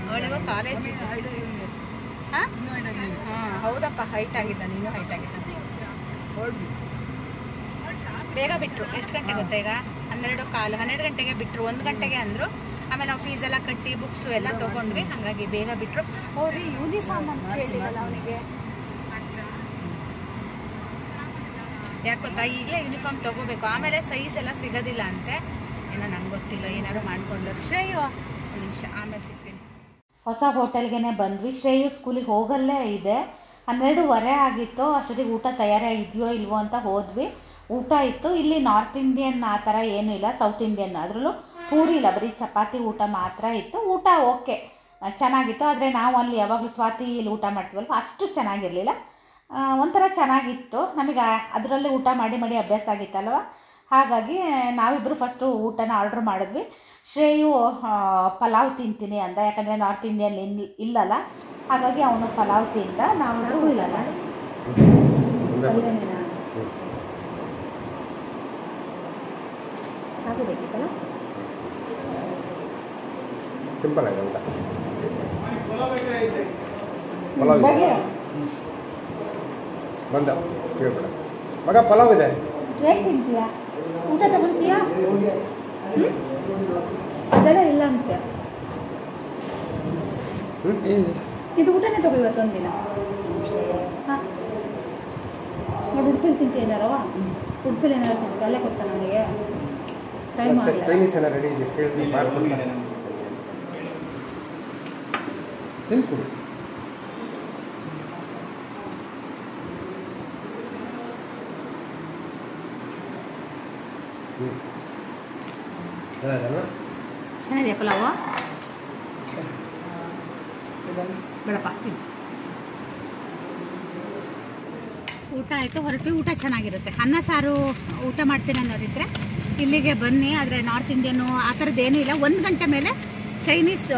ಅವಳಿಗೂ ಕಾಲೇಜ್ ಇದೆ. ಹೌದಪ್ಪ, ಹೈಟ್ ಆಗಿದ್ದ. ನೀನು ಹೈಟ್ ಆಗಿದ್ದ. ಬೇಗ ಬಿಟ್ರು. ಎಷ್ಟು ಗಂಟೆ ಗೊತ್ತಾ ಈಗ? 12:15, 12 ಗಂಟೆಗೆ ಬಿಟ್ರು. 1 ಗಂಟೆಗೆ ಅಂದ್ರು. ಆಮೇಲೆ ನಾವು ಫೀಸ್ ಎಲ್ಲ ಕಟ್ಟಿ ಬುಕ್ಸ್ ಎಲ್ಲ ತಗೊಂಡ್ವಿ, ಹಂಗಾಗಿ ಬೇಗ ಬಿಟ್ರು. ಅವ್ರಿ ಯೂನಿಫಾರ್ಮ್ ಅಂತ ಹೇಳಿರಲ್ಲ ಅವನಿಗೆ. ಯಾಕೆ ಗೊತ್ತಾ, ಈಗಲೇ ಯೂನಿಫಾರ್ಮ್ ತಗೋಬೇಕು, ಆಮೇಲೆ ಸೈಜ್ ಎಲ್ಲ ಸಿಗೋದಿಲ್ಲ ಅಂತೆ. ಏನೋ ನಂಗೆ ಗೊತ್ತಿಲ್ಲ, ಏನಾದ್ರು ಮಾಡ್ಕೊಂಡ್ರು. ಶ್ರೇಯು ಒಂದು ನಿಮಿಷ, ಆಮೇಲೆ ಸಿಗ್ತೀನಿ. ಹೊಸ ಹೋಟೆಲ್ಗೆ ಬಂದ್ವಿ. ಶ್ರೇಯು ಸ್ಕೂಲಿಗೆ ಹೋಗಲ್ಲೇ ಇದೆ. 12:15 ಆಗಿತ್ತು. ಅಷ್ಟೊತ್ತಿಗೆ ಊಟ ತಯಾರಿ ಇದೆಯೋ ಇಲ್ವೋ ಅಂತ ಹೋದ್ವಿ. ಊಟ ಇತ್ತು. ಇಲ್ಲಿ ನಾರ್ತ್ ಇಂಡಿಯನ್ ಆ ಥರ ಏನೂ ಇಲ್ಲ, ಸೌತ್ ಇಂಡಿಯನ್. ಅದರಲ್ಲೂ ಪೂರಿ ಇಲ್ಲ, ಬರೀ ಚಪಾತಿ ಊಟ ಮಾತ್ರ ಇತ್ತು. ಊಟ ಓಕೆ, ಚೆನ್ನಾಗಿತ್ತು. ಆದರೆ ನಾವು ಅಲ್ಲಿ ಯಾವಾಗಲೂ ಸ್ವಾತಿ ಇಲ್ಲಿ ಊಟ ಮಾಡ್ತೀವಲ್ವ, ಅಷ್ಟು ಚೆನ್ನಾಗಿರಲಿಲ್ಲ. ಒಂಥರ ಚೆನ್ನಾಗಿತ್ತು. ನಮಗೆ ಅದರಲ್ಲೇ ಊಟ ಮಾಡಿ ಅಭ್ಯಾಸ ಆಗಿತ್ತಲ್ವ, ಹಾಗಾಗಿ ನಾವಿಬ್ಬರು ಫಸ್ಟು ಊಟನ ಆರ್ಡ್ರ್ ಮಾಡಿದ್ವಿ. ಶ್ರೇಯು ಪಲಾವ್ ತಿಂತೀನಿ ಅಂದ, ಯಾಕಂದರೆ ನಾರ್ತ್ ಇಂಡಿಯನ್ ಇಲ್ಲಲ್ಲ, ಹಾಗಾಗಿ ಅವನು ಪಲಾವ್ ತಿಂದ. ನಾವಿಬ್ಬರು ಇಲ್ಲಲ್ಲ. ಸಾಕು ಬೇಕಿತ್ತಲ್ಲ, ಸಿಂಪಲ್ ಆಗಿದೆ ಊಟ. ಬಂದ ಕೇಳ್ಬೇಡ ಮಗ, ಪಲಾವ್ ಇದೆ. ಏನು ತಿಂತೀಯಾ? ಊಟ ತಗೊಂತೀಯಾ? ಅದೆಲ್ಲ ಇಲ್ಲ ಅಂತೆ. ಇದು ಊಟನೇ ತಗೋ ಇವತ್ತೊಂದು ದಿನ. ಹಾಂ, ನೋಡಿ ಉಡುಪಿಲಿ ತಿಂತೀಯ ಏನಾರವ? ಉಡುಪಿಲಿ ಏನಾರು ತಿಂತೀವಿ, ಅಲ್ಲೇ ಕೊಡ್ತಾನೆ ನನಗೆ. ಟೈಮ್ ಆಗಿಲ್ಲ. ಚೈನೀಸ್ ಎಲ್ಲ ರೆಡಿ ಇದೆ, ಕೇಳ್ತೀನಿ ಮಾಡ್ಕೊಡ್ತಾರೆ. ತಿಂದ್ಕೊಡು. ಚೆನ್ನಾಗಿದೆಯಾ ಪಲಾವು? ಬೇಡಪ್ಪ, ಊಟ ಆಯಿತು, ಹೊರಟು. ಊಟ ಚೆನ್ನಾಗಿರುತ್ತೆ. ಅನ್ನ ಸಾರು ಊಟ ಮಾಡ್ತೀನಿ ಅನ್ನೋದಿದ್ರೆ ಇಲ್ಲಿಗೆ ಬನ್ನಿ. ಆದರೆ ನಾರ್ತ್ ಇಂಡಿಯನ್ನು ಆ ಥರದ್ದೇನೂ ಇಲ್ಲ. 1 ಗಂಟೆ ಮೇಲೆ ಚೈನೀಸ್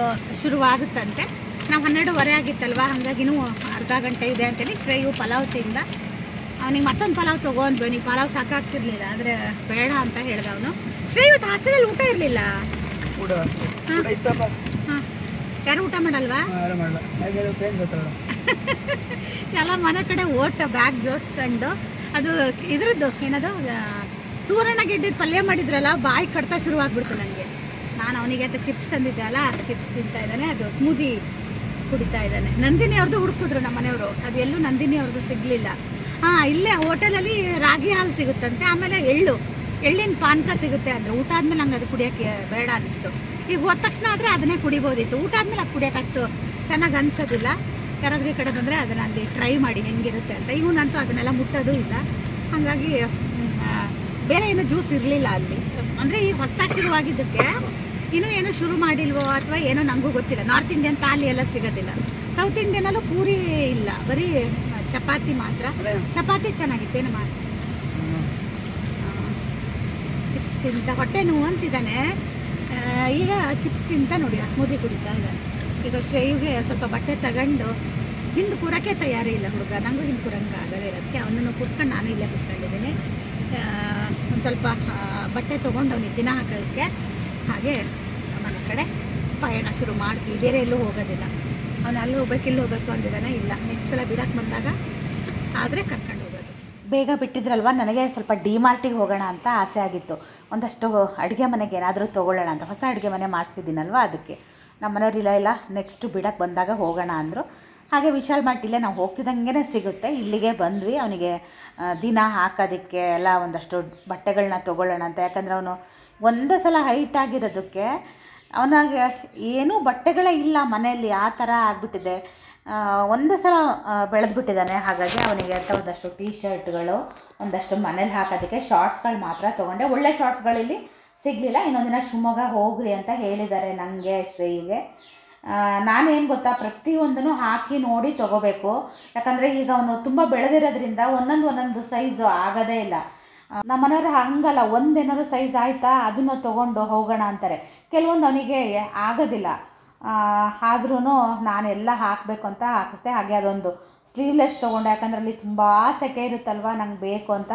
ಶುರುವಾಗುತ್ತಂತೆ. ನಾವು 12:15 ಆಗಿತ್ತಲ್ವ, ಹಾಗಾಗಿನೂ ಅರ್ಧ ಗಂಟೆ ಇದೆ ಅಂತೇಳಿ ಶ್ರೇಯು ಪಲಾವ್ ತಿಂದ. ಅವನಿಗೆ ಮತ್ತೊಂದು ಪಲಾವ್ ತಗೋ ಅಂದ್ವಿ. ನೀವು ಪಲಾವ್ ಸಾಕಾಗ್ತಿರ್ಲಿಲ್ಲ, ಆದರೆ ಬೇಡ ಅಂತ ಹೇಳ್ದ ಅವನು. ಶ್ರೇಯು ಹಾಸ್ಟೆಲಲ್ಲಿ ಊಟ ಇರಲಿಲ್ಲ. ಹಾಂ, ಯಾರು ಊಟ ಮಾಡಲ್ವಾ? ಎಲ್ಲ ಮನೆ ಕಡೆ ಬ್ಯಾಗ್ ಜೋಡಿಸ್ಕೊಂಡು ಅದು ಇದ್ರದ್ದು ಏನದು ಸುವರ್ಣ ಗೆಡ್ಡೆದು ಪಲ್ಯ ಮಾಡಿದ್ರಲ್ಲ, ಬಾಯಿ ಕಡ್ತಾ ಶುರುವಾಗ್ಬಿಡ್ತು ನನಗೆ. ನಾನು ಅವನಿಗೆ ಅಂತ ಚಿಪ್ಸ್ ತಂದಿದ್ದೆ ಅಲ್ಲ, ಚಿಪ್ಸ್ ತಿಂತಾ ಇದ್ದಾನೆ. ಅದು ಸ್ಮೂದಿ ಕುಡಿತಾ ಇದ್ದಾನೆ. ನಂದಿನಿ ಅವ್ರದ್ದು ಹುಡುಕಿದ್ರು ನಮ್ಮ ಮನೆಯವರು, ಅದು ಎಲ್ಲೂ ನಂದಿನಿ ಅವ್ರದ್ದು ಸಿಗಲಿಲ್ಲ. ಇಲ್ಲೇ ಹೋಟೆಲಲ್ಲಿ ರಾಗಿ ಹಾಲು ಸಿಗುತ್ತಂತೆ, ಆಮೇಲೆ ಎಳ್ಳಿನ ಪಾನಕ ಸಿಗುತ್ತೆ ಅಂದರೆ. ಊಟ ಆದ್ಮೇಲೆ ನಂಗೆ ಅದು ಕುಡಿಯೋಕ್ಕೆ ಬೇಡ ಅನಿಸ್ತು. ಈಗ ಹೋದ ತಕ್ಷಣ ಆದರೆ ಅದನ್ನೇ ಕುಡಿಬೋದಿತ್ತು. ಊಟ ಆದ್ಮೇಲೆ ಅದು ಕುಡಿಯೋಕ್ಕಷ್ಟು ಚೆನ್ನಾಗಿ ಅನ್ಸೋದಿಲ್ಲ. ಯಾರಾದ್ರೂ ಈ ಕಡೆ ಬಂದರೆ ಅದನ್ನು ಅಲ್ಲಿ ಟ್ರೈ ಮಾಡಿ ಹೆಂಗಿರುತ್ತೆ ಅಂತ. ಇವನಂತೂ ಅದನ್ನೆಲ್ಲ ಮುಟ್ಟೋದು ಇಲ್ಲ. ಹಾಗಾಗಿ ಬೇರೆ ಏನೋ ಜ್ಯೂಸ್ ಇರಲಿಲ್ಲ ಅಲ್ಲಿ. ಅಂದರೆ ಈಗ ಹೊಸದಾಗಿ ಶುರುವಾಗಿದ್ದಕ್ಕೆ ಇನ್ನೂ ಏನೋ ಶುರು ಮಾಡಿಲ್ವೋ ಅಥವಾ ಏನೋ ನನಗೂ ಗೊತ್ತಿಲ್ಲ. ನಾರ್ತ್ ಇಂಡಿಯನ್ ಥಾಲಿ ಎಲ್ಲ ಸಿಗೋದಿಲ್ಲ. ಸೌತ್ ಇಂಡಿಯನಲ್ಲೂ ಪೂರಿ ಇಲ್ಲ, ಬರೀ ಚಪಾತಿ ಮಾತ್ರ. ಚಪಾತಿ ಚೆನ್ನಾಗಿತ್ತೇನು ಮಾತ್ರ. ಚಿಪ್ಸ್ ತಿಂತ ಹೊಟ್ಟೆ ನೋವು ಅಂತಿದ್ದಾನೆ. ಈಗ ಚಿಪ್ಸ್ ತಿಂತ ನೋಡಿ ಸ್ಮೂದಿ ಕುಡಿತಾ ಇದ್ದಾನೆ. ಈಗ ಶ್ರೇಯುಗೆ ಸ್ವಲ್ಪ ಬಟ್ಟೆ ತಗೊಂಡು ಹಿಂದೆ ಕೂರಕ್ಕೆ ತಯಾರಿ ಇಲ್ಲ ಹುಡುಗ. ನನಗೂ ಹಿಂದೆ ಕೂರಂಗೆ ಆಗದೇ ಇರೋದಕ್ಕೆ ಅವನನ್ನು ಕೂರ್ಸ್ಕೊಂಡು ನಾನು ಇಲ್ಲೇ ಕೂತ್ಕೊಂಡಿದ್ದೀನಿ. ಒಂದು ಸ್ವಲ್ಪ ಬಟ್ಟೆ ತೊಗೊಂಡು ಅವನಿಗೆ ದಿನ ಹಾಕೋದಕ್ಕೆ. ಹಾಗೆ ಮನೆ ಕಡೆ ಪಯಣ ಶುರು ಮಾಡ್ತೀವಿ. ಬೇರೆ ಎಲ್ಲೂ ಹೋಗೋದಿಲ್ಲ. ಅವನು ಅಲ್ಲಿ ಹೋಗ್ಬೇಕು ಇಲ್ಲಿ ಹೋಗ್ಬೇಕು ಅಂದಿದ್ದಾನೆ. ಇಲ್ಲ, ನೆಕ್ಸ್ಟ್ ಸಲ ಬಿಡಕ್ಕೆ ಬಂದಾಗ ಆದರೆ ಕರ್ಕೊಂಡು ಹೋಗೋದು. ಬೇಗ ಬಿಟ್ಟಿದ್ರಲ್ವ, ನನಗೆ ಸ್ವಲ್ಪ ಡಿಮಾರ್ಟಿಗೆ ಹೋಗೋಣ ಅಂತ ಆಸೆ ಆಗಿತ್ತು. ಒಂದಷ್ಟು ಅಡುಗೆ ಮನೆಗೆ ಏನಾದರೂ ತೊಗೊಳ್ಳೋಣ ಅಂತ. ಹೊಸ ಅಡುಗೆ ಮನೆ ಮಾಡಿಸಿದ್ದೀನಲ್ವ, ಅದಕ್ಕೆ ನಮ್ಮ ಮನೆಯವ್ರು ಇಲ್ಲ ನೆಕ್ಸ್ಟ್ ಬಿಡಕ್ಕೆ ಬಂದಾಗ ಹೋಗೋಣ ಅಂದರು. ಹಾಗೆ ವಿಶಾಲ್ ಮಾರ್ಟ್ ಇಲ್ಲೇ ನಾವು ಹೋಗ್ತಿದ್ದಂಗೆ ಸಿಗುತ್ತೆ. ಇಲ್ಲಿಗೆ ಬಂದ್ವಿ. ಅವನಿಗೆ ದಿನ ಹಾಕೋದಕ್ಕೆ ಎಲ್ಲ ಒಂದಷ್ಟು ಬಟ್ಟೆಗಳನ್ನ ತೊಗೊಳ್ಳೋಣ ಅಂತ. ಯಾಕಂದರೆ ಅವನು ಒಂದೇ ಸಲ ಹೈಟ್ ಆಗಿರೋದಕ್ಕೆ ಅವನಿಗೆ ಏನೂ ಬಟ್ಟೆಗಳೇ ಇಲ್ಲ ಮನೆಯಲ್ಲಿ, ಆ ಥರ ಆಗಿಬಿಟ್ಟಿದೆ. ಒಂದೇ ಸಲ ಬೆಳೆದ್ಬಿಟ್ಟಿದ್ದಾನೆ. ಹಾಗಾಗಿ ಅವನಿಗೆ ಅಂತ ಒಂದಷ್ಟು ಟೀ ಶರ್ಟ್ಗಳು, ಒಂದಷ್ಟು ಮನೇಲಿ ಹಾಕೋದಕ್ಕೆ ಶಾರ್ಟ್ಸ್ಗಳು ಮಾತ್ರ ತೊಗೊಂಡೆ. ಒಳ್ಳೆ ಶಾರ್ಟ್ಸ್ಗಳಿಲ್ಲಿ ಸಿಗಲಿಲ್ಲ. ಇನ್ನೊಂದು ದಿನ ಶಿವಮೊಗ್ಗ ಹೋಗ್ರಿ ಅಂತ ಹೇಳಿದ್ದಾರೆ ನನಗೆ, ಶ್ರೇಯುಗೆ. ನಾನೇನು ಗೊತ್ತಾ, ಪ್ರತಿಯೊಂದನ್ನು ಹಾಕಿ ನೋಡಿ ತೊಗೋಬೇಕು. ಯಾಕಂದರೆ ಈಗ ಅವನು ತುಂಬ ಬೆಳೆದಿರೋದ್ರಿಂದ ಒಂದೊಂದು ಸೈಜು ಆಗೋದೇ ಇಲ್ಲ. ನಮ್ಮ ಮನೆಯವ್ರು ಹಂಗಲ್ಲ, ಒಂದೇನಾದ್ರು ಸೈಜ್ ಆಯಿತಾ ಅದನ್ನು ತೊಗೊಂಡು ಹೋಗೋಣ ಅಂತಾರೆ. ಕೆಲವೊಂದು ಅವನಿಗೆ ಆಗೋದಿಲ್ಲ. ಆದ್ರೂ ನಾನೆಲ್ಲ ಹಾಕಬೇಕು ಅಂತ ಹಾಕಿಸ್ದೆ. ಹಾಗೆ ಅದೊಂದು ಸ್ಲೀವ್ಲೆಸ್ ತೊಗೊಂಡೆ. ಯಾಕಂದ್ರೆ ಅಲ್ಲಿ ತುಂಬ ಸೆಕೆ ಇರುತ್ತಲ್ವ, ನಂಗೆ ಬೇಕು ಅಂತ.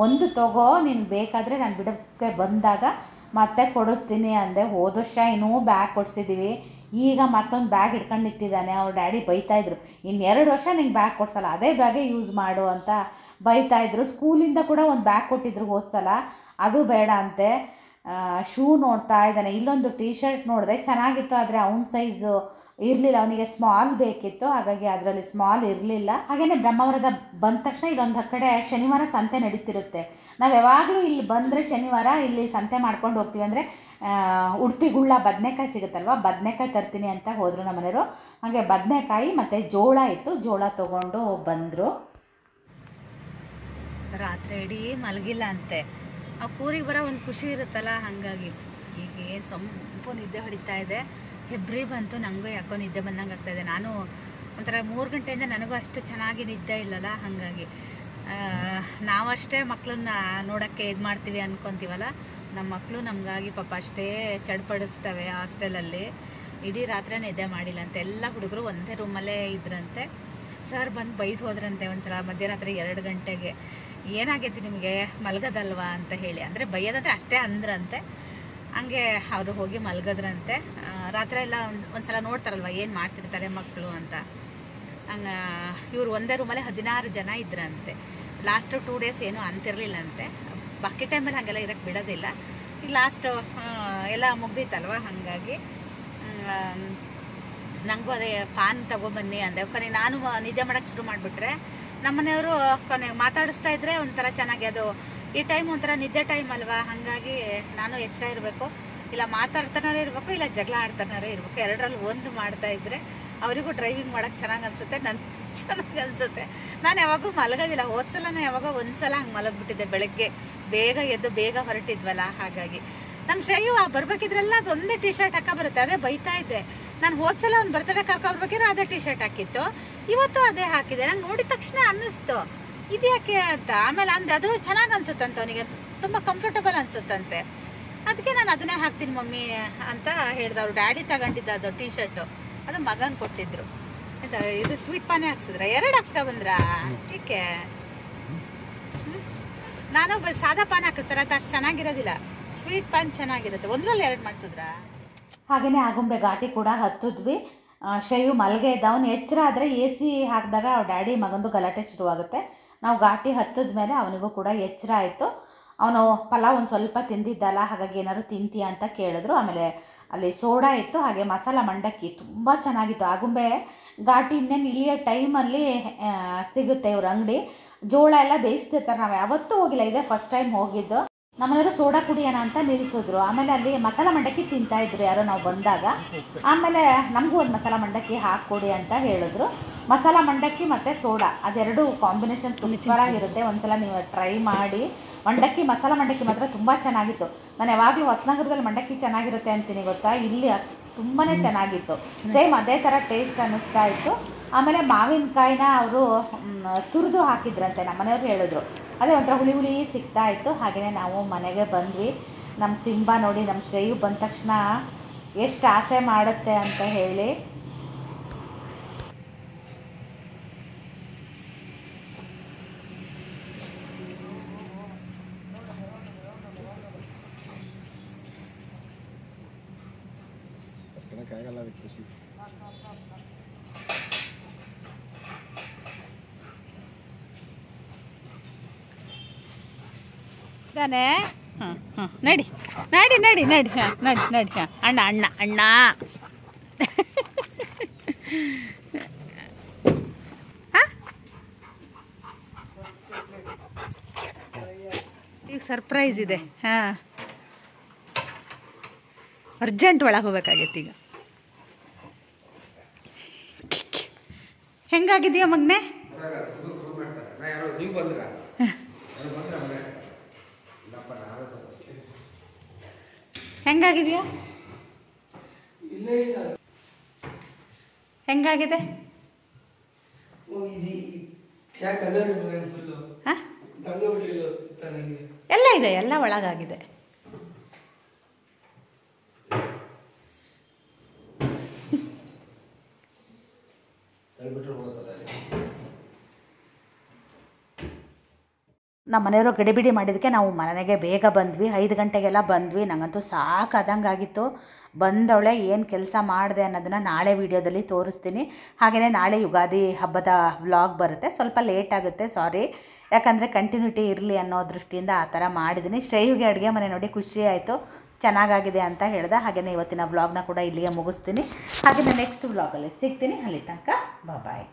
ಒಂದು ತೊಗೋ, ನೀನು ಬೇಕಾದರೆ ನಾನು ಬಿಡೋಕ್ಕೆ ಬಂದಾಗ ಮತ್ತೆ ಕೊಡಿಸ್ತೀನಿ ಅಂದೆ. ಹೋದ ವರ್ಷ ಇನ್ನೂ ಬ್ಯಾಗ್ ಕೊಡಿಸಿದ್ದೀವಿ. ಈಗ ಮತ್ತೊಂದು ಬ್ಯಾಗ್ ಹಿಡ್ಕೊಂಡು ನಿಂತಿದ್ದಾನೆ. ಅವ್ರ ಡ್ಯಾಡಿ ಬೈತಾಯಿದ್ರು, ಇನ್ನು 2 ವರ್ಷ ನಿಂಗೆ ಬ್ಯಾಗ್ ಕೊಡ್ಸಲ್ಲ, ಅದೇ ಬ್ಯಾಗೇ ಯೂಸ್ ಮಾಡು ಅಂತ ಬೈತಾಯಿದ್ರು. ಸ್ಕೂಲಿಂದ ಕೂಡ ಒಂದು ಬ್ಯಾಗ್ ಕೊಟ್ಟಿದ್ರು ಹೋದ್ಸಲ, ಅದು ಬೇಡ ಅಂತೆ. ಶೂ ನೋಡ್ತಾ ಇದ್ದಾನೆ. ಇಲ್ಲೊಂದು ಟೀ ಶರ್ಟ್ ನೋಡಿದೆ, ಚೆನ್ನಾಗಿತ್ತು. ಆದರೆ ಅವ್ನ ಸೈಜು ಇರಲಿಲ್ಲ, ಅವನಿಗೆ ಸ್ಮಾಲ್ ಬೇಕಿತ್ತು. ಹಾಗಾಗಿ ಅದರಲ್ಲಿ ಸ್ಮಾಲ್ ಇರಲಿಲ್ಲ. ಹಾಗೆಯೇ ಬ್ರಹ್ಮಾವರದ ಬಂದ ತಕ್ಷಣ ಇಲ್ಲೊಂದು ಕಡೆ ಶನಿವಾರ ಸಂತೆ ನಡೀತಿರುತ್ತೆ. ನಾವು ಯಾವಾಗಲೂ ಇಲ್ಲಿ ಬಂದರೆ ಶನಿವಾರ ಇಲ್ಲಿ ಸಂತೆ ಮಾಡ್ಕೊಂಡು ಹೋಗ್ತೀವಿ. ಅಂದರೆ ಉಡುಪಿ ಗುಳ್ಳ ಬದನೆಕಾಯಿ ಸಿಗುತ್ತಲ್ವ, ಬದನೆಕಾಯಿ ತರ್ತೀನಿ ಅಂತ ಹೋದರು ನಮ್ಮ ಮನೆಯವರು. ಹಾಗೆ ಬದನೆಕಾಯಿ ಮತ್ತು ಜೋಳ ಇತ್ತು, ಜೋಳ ತೊಗೊಂಡು ಬಂದರು. ರಾತ್ರಿ ಇಡೀ ಮಲಗಿಲ್ಲ ಅಂತೆ. ಆ ಕೂರಿಗೆ ಬರೋ ಒಂದು ಖುಷಿ ಇರುತ್ತಲ್ಲ, ಹಾಗಾಗಿ ಈಗ ಏನು ಸಂಪು ನಿದ್ದೆ ಹೊಡಿತಾ ಇದೆ. ಹೆಬ್ರಿ ಬಂತು, ನನಗೂ ಯಾಕೋ ನಿದ್ದೆ ಬಂದಂಗೆ ಆಗ್ತಾಯಿದೆ. ನಾನು ಒಂಥರ 3 ಗಂಟೆಯಿಂದ ನನಗೂ ಅಷ್ಟು ಚೆನ್ನಾಗಿ ನಿದ್ದೆ ಇಲ್ಲಲ್ಲ, ಹಾಗಾಗಿ ನಾವಷ್ಟೇ ಮಕ್ಕಳನ್ನ ನೋಡೋಕ್ಕೆ ಇದು ಮಾಡ್ತೀವಿ ಅಂದ್ಕೊತೀವಲ್ಲ, ನಮ್ಮ ಮಕ್ಕಳು ನಮಗಾಗಿ ಪಾಪ ಅಷ್ಟೇ ಚಡ್ಪಡಿಸ್ತವೆ. ಹಾಸ್ಟೆಲಲ್ಲಿ ಇಡೀ ರಾತ್ರಿ ನಿದ್ದೆ ಮಾಡಿಲ್ಲ ಅಂತ. ಎಲ್ಲ ಹುಡುಗರು ಒಂದೇ ರೂಮಲ್ಲೇ ಇದ್ರಂತೆ. ಸರ್ ಬಂದು ಬೈದು ಹೋದ್ರಂತೆ ಒಂದ್ಸಲ ಮಧ್ಯರಾತ್ರಿ 2 ಗಂಟೆಗೆ. ಏನಾಗೈತಿ ನಿಮಗೆ, ಮಲಗೋದಲ್ವಾ ಅಂತ ಹೇಳಿ. ಅಂದರೆ ಬೈಯೋದಂದರೆ ಅಷ್ಟೇ ಅಂದ್ರಂತೆ. ಹಂಗೆ ಅವರು ಹೋಗಿ ಮಲಗೋದ್ರಂತೆ. ರಾತ್ರಿ ಎಲ್ಲ ಒಂದ್ಸಲ ನೋಡ್ತಾರಲ್ವ ಏನು ಮಾಡ್ತಿರ್ತಾರೆ ಮಕ್ಕಳು ಅಂತ. ಹಂಗೆ ಇವರು ಒಂದೇ ರೂಮಲ್ಲೇ 16 ಜನ ಇದ್ರಂತೆ. ಲಾಸ್ಟ್ 2 ಡೇಸ್ ಏನೂ ಅಂತಿರಲಿಲ್ಲಂತೆ. ಬಾಕಿ ಟೈಮಲ್ಲಿ ಹಾಗೆಲ್ಲ ಇರೋಕ್ಕೆ ಬಿಡೋದಿಲ್ಲ. ಈಗ ಲಾಸ್ಟ್ ಎಲ್ಲ ಮುಗ್ದಿತ್ತಲ್ವ, ಹಾಗಾಗಿ ನನಗೂ ಅದೇ ಪಾನ್ ತಗೊಬನ್ನಿ ಅಂದೆ. ಕೊನೆ ನಾನು ನಿದ್ದೆ ಮಾಡೋಕ್ಕೆ ಶುರು ಮಾಡಿಬಿಟ್ರೆ ನಮ್ಮನೆಯವರು ಕೊನೆ ಮಾತಾಡಿಸ್ತಾ ಇದ್ರೆ ಒಂಥರ ಚೆನ್ನಾಗಿ, ಅದು ಈ ಟೈಮ್ ಒಂಥರ ನಿದ್ದೆ ಟೈಮ್ ಅಲ್ವಾ, ಹಾಗಾಗಿ ನಾನು ಎಚ್ಚರ ಇರಬೇಕು. ಇಲ್ಲ ಮಾತಾಡ್ತಾನೇ ಇರಬೇಕು, ಇಲ್ಲ ಜಗಳ ಆಡ್ತಾನೇ ಇರಬೇಕು. 2ರಲ್ಲಿ ಒಂದು ಮಾಡ್ತಾ ಇದ್ರೆ ಅವರಿಗೂ ಡ್ರೈವಿಂಗ್ ಮಾಡೋಕ್ಕೆ ಚೆನ್ನಾಗಿ ಅನಿಸುತ್ತೆ, ನನಗೆ ಚೆನ್ನಾಗಿ ಅನಿಸುತ್ತೆ. ನಾನು ಯಾವಾಗೂ ಮಲಗೋದಿಲ್ಲ. ಹೋದ್ಸಲ ಯಾವಾಗ ಒಂದ್ಸಲ ಹಂಗೆ ಮಲಗಿಬಿಟ್ಟಿದ್ದೆ. ಬೆಳಗ್ಗೆ ಬೇಗ ಎದ್ದು ಬೇಗ ಹೊರಟಿದ್ವಲ್ಲ, ಹಾಗಾಗಿ ನಮ್ಮ ಶ್ರೇಯು ಬರ್ಬೇಕಿದ್ರೆಲ್ಲ ಅದೊಂದೇ ಟೀ ಶರ್ಟ್ ಹಾಕ ಬರುತ್ತೆ. ಅದೇ ಬೈತಾ ಇದ್ದೆ ನಾನು. ಹೋದ್ಸಲ ಅವ್ನು ಬರ್ತಡೇ ಕರ್ಕೊಬರ್ಬೇಕಿದ್ರೆ ಅದೇ ಟೀ ಶರ್ಟ್ ಹಾಕಿತ್ತು, ಇವತ್ತು ಅದೇ ಹಾಕಿದೆ. ನಂಗೆ ನೋಡಿದ ತಕ್ಷಣ ಅನ್ನಿಸ್ತು ಇದ್ಯಾಕೆ ಅಂತ. ಆಮೇಲೆ ಅಂದೆ ಅದು ಚೆನ್ನಾಗಿ ಅನ್ಸುತ್ತಂತೆ, ಅವನಿಗೆ ತುಂಬ ಕಂಫರ್ಟಬಲ್ ಅನ್ಸುತ್ತಂತೆ. ಅದಕ್ಕೆ ನಾನು ಅದನ್ನೇ ಹಾಕ್ತೀನಿ ಮಮ್ಮಿ ಅಂತ ಹೇಳ್ದವ್ರು. ಡ್ಯಾಡಿ ತಗೊಂಡಿದ್ದ ಅದು ಟೀ ಶರ್ಟು, ಅದು ಮಗನ್ ಕೊಟ್ಟಿದ್ರು. ಇದು ಸ್ವೀಟ್ ಪಾನೇ ಹಾಕ್ಸಿದ್ರ, 2 ಹಾಕ್ಸ್ಕೊ ಬಂದ್ರ? ಏಕೆ? ನಾನು ಸಾದಾ ಪಾನ್ ಹಾಕಿಸ್ತಾರೆ, ಅದು ಅಷ್ಟು ಚೆನ್ನಾಗಿರೋದಿಲ್ಲ. ಸ್ವೀಟ್ ಪಾನ್ ಚೆನ್ನಾಗಿರುತ್ತೆ. 1ರಲ್ಲಿ 2 ಮಾಡಿಸಿದ್ರ? ಹಾಗೆಯೇ ಆಗುಂಬೆ ಘಾಟಿ ಕೂಡ ಹತ್ತಿದ್ವಿ. ಶ್ರೇಯು ಮಲ್ಗೆ ಇದ್ದ. ಅವನು ಎಚ್ಚರ ಆದರೆ AC ಹಾಕಿದಾಗ ಅವ್ರ ಡ್ಯಾಡಿ ಮಗಂದು ಗಲಾಟೆ ಶುರುವಾಗುತ್ತೆ. ನಾವು ಘಾಟಿ ಹತ್ತಿದ ಮೇಲೆ ಅವನಿಗೂ ಕೂಡ ಎಚ್ಚರ ಆಯಿತು. ಅವನು ಪಲಾವ್ ಒಂದು ಸ್ವಲ್ಪ ತಿಂದಿದ್ದಲ್ಲ, ಹಾಗಾಗಿ ಏನಾದ್ರು ತಿಂತೀಯ ಅಂತ ಕೇಳಿದ್ರು. ಆಮೇಲೆ ಅಲ್ಲಿ ಸೋಡಾ ಇತ್ತು, ಹಾಗೆ ಮಸಾಲ ಮಂಡಕ್ಕಿ ತುಂಬ ಚೆನ್ನಾಗಿತ್ತು. ಆಗುಂಬೆ ಘಾಟಿ ಇನ್ನೇನು ಇಳಿಯೋ ಟೈಮಲ್ಲಿ ಸಿಗುತ್ತೆ ಇವ್ರ ಅಂಗಡಿ. ಜೋಳ ಎಲ್ಲ ಬೇಯಿಸ್ತಿರ್ತಾರೆ. ನಾವು ಯಾವತ್ತೂ ಹೋಗಿಲ್ಲ, ಇದೇ ಫಸ್ಟ್ ಟೈಮ್ ಹೋಗಿದ್ದು. ನಮ್ಮನೆಯವರು ಸೋಡಾ ಕುಡಿಯೋಣ ಅಂತ ನಿಲ್ಲಿಸಿದ್ರು. ಆಮೇಲೆ ಅಲ್ಲಿ ಮಸಾಲ ಮಂಡಕ್ಕಿ ತಿಂತಾಯಿದ್ರು ಯಾರೋ ನಾವು ಬಂದಾಗ. ಆಮೇಲೆ ನಮಗೂ ಒಂದು ಮಸಾಲ ಮಂಡಕ್ಕಿ ಹಾಕ್ಕೊಡಿ ಅಂತ ಹೇಳಿದ್ರು. ಮಸಾಲ ಮಂಡಕ್ಕಿ ಮತ್ತು ಸೋಡಾ ಅದೆರಡು ಕಾಂಬಿನೇಷನ್ ಸೂಪರಾಗಿರುತ್ತೆ. ಒಂದ್ಸಲ ನೀವು ಟ್ರೈ ಮಾಡಿ. ಮಂಡಕ್ಕಿ ಮಸಾಲ ಮಂಡಕ್ಕಿ ಮಾತ್ರ ತುಂಬ ಚೆನ್ನಾಗಿತ್ತು. ನಾನು ಯಾವಾಗಲೂ ಹೊಸನಗರದಲ್ಲಿ ಮಂಡಕ್ಕಿ ಚೆನ್ನಾಗಿರುತ್ತೆ ಅಂತೀನಿ ಗೊತ್ತಾ, ಇಲ್ಲಿ ಅಷ್ಟು ತುಂಬಾ ಚೆನ್ನಾಗಿತ್ತು. ಸೇಮ್ ಅದೇ ಥರ ಟೇಸ್ಟ್ ಅನ್ನಿಸ್ತಾ ಇತ್ತು. ಆಮೇಲೆ ಮಾವಿನಕಾಯಿನ ಅವರು ತುರಿದು ಹಾಕಿದ್ರಂತೆ, ನಮ್ಮ ಮನೆಯವ್ರು ಹೇಳಿದ್ರು. ಅದೇ ಒಂಥರ ಹುಳಿ ಹುಳಿ ಸಿಗ್ತಾ ಇತ್ತು. ಹಾಗೆಯೇ ನಾವು ಮನೆಗೆ ಬಂದ್ವಿ. ನಮ್ಮ ಸಿಂಬಾ ನೋಡಿ, ನಮ್ಮ ಶ್ರೇಯು ಬಂದ ತಕ್ಷಣ ಎಷ್ಟು ಆಸೆ ಮಾಡುತ್ತೆ ಅಂತ ಹೇಳಿ. ಖುಷಿ ತಾನೇ. ನಡಿ ನಡಿ ನಡಿ ನಡಿ ನಡಿ ನಡಿ. ಅಣ್ಣ ಅಣ್ಣ ಅಣ್ಣ ಶ್ರೇಯುಗೆ ಸರ್ಪ್ರೈಸ್ ಇದೆ. ಹಾಂ, ಅರ್ಜೆಂಟ್ ಒಳಗೆ ಹೋಗ್ಬೇಕಾಗೈತಿ ಈಗ. ಹೆಂಗಾಗಿದೆಯಾ ಮಗನೆ? ಹೆಂಗಾಗಿದೆಯಾ? ಹೆಂಗಾಗಿದೆ? ಎಲ್ಲ ಇದೆ, ಎಲ್ಲ ಒಳಗಾಗಿದೆ. ನಮ್ಮ ಮನೆಯವರು ಗಡಿಬಿಡಿ ಮಾಡಿದ್ದಕ್ಕೆ ನಾವು ಮನೆಗೆ ಬೇಗ ಬಂದ್ವಿ. 5 ಗಂಟೆಗೆಲ್ಲ ಬಂದ್ವಿ. ನನಗಂತೂ ಸಾಕಾದಂಗಾಗಿತ್ತು. ಬಂದವಳೆ ಏನು ಕೆಲಸ ಮಾಡಿದೆ ಅನ್ನೋದನ್ನು ನಾಳೆ ವೀಡಿಯೋದಲ್ಲಿ ತೋರಿಸ್ತೀನಿ. ಹಾಗೆಯೇ ನಾಳೆ ಯುಗಾದಿ ಹಬ್ಬದ ವ್ಲಾಗ್ ಬರುತ್ತೆ. ಸ್ವಲ್ಪ ಲೇಟ್ ಆಗುತ್ತೆ, ಸಾರಿ. ಯಾಕಂದರೆ ಕಂಟಿನ್ಯೂಟಿ ಇರಲಿ ಅನ್ನೋ ದೃಷ್ಟಿಯಿಂದ ಆ ಥರ ಮಾಡಿದ್ದೀನಿ. ಶ್ರೇಯುಗೆ ಅಡುಗೆ ಮನೆ ನೋಡಿ ಖುಷಿ ಆಯಿತು, ಚೆನ್ನಾಗಾಗಿದೆ ಅಂತ ಹೇಳ್ದೆ. ಹಾಗೆಯೇ ಇವತ್ತಿನ ವ್ಲಾಗ್ನ ಕೂಡ ಇಲ್ಲಿಗೆ ಮುಗಿಸ್ತೀನಿ. ಹಾಗೆಯೇ ನೆಕ್ಸ್ಟ್ ವ್ಲಾಗಲ್ಲಿ ಸಿಗ್ತೀನಿ. ಅಲ್ಲಿ ತನಕ ಬಾಯ್.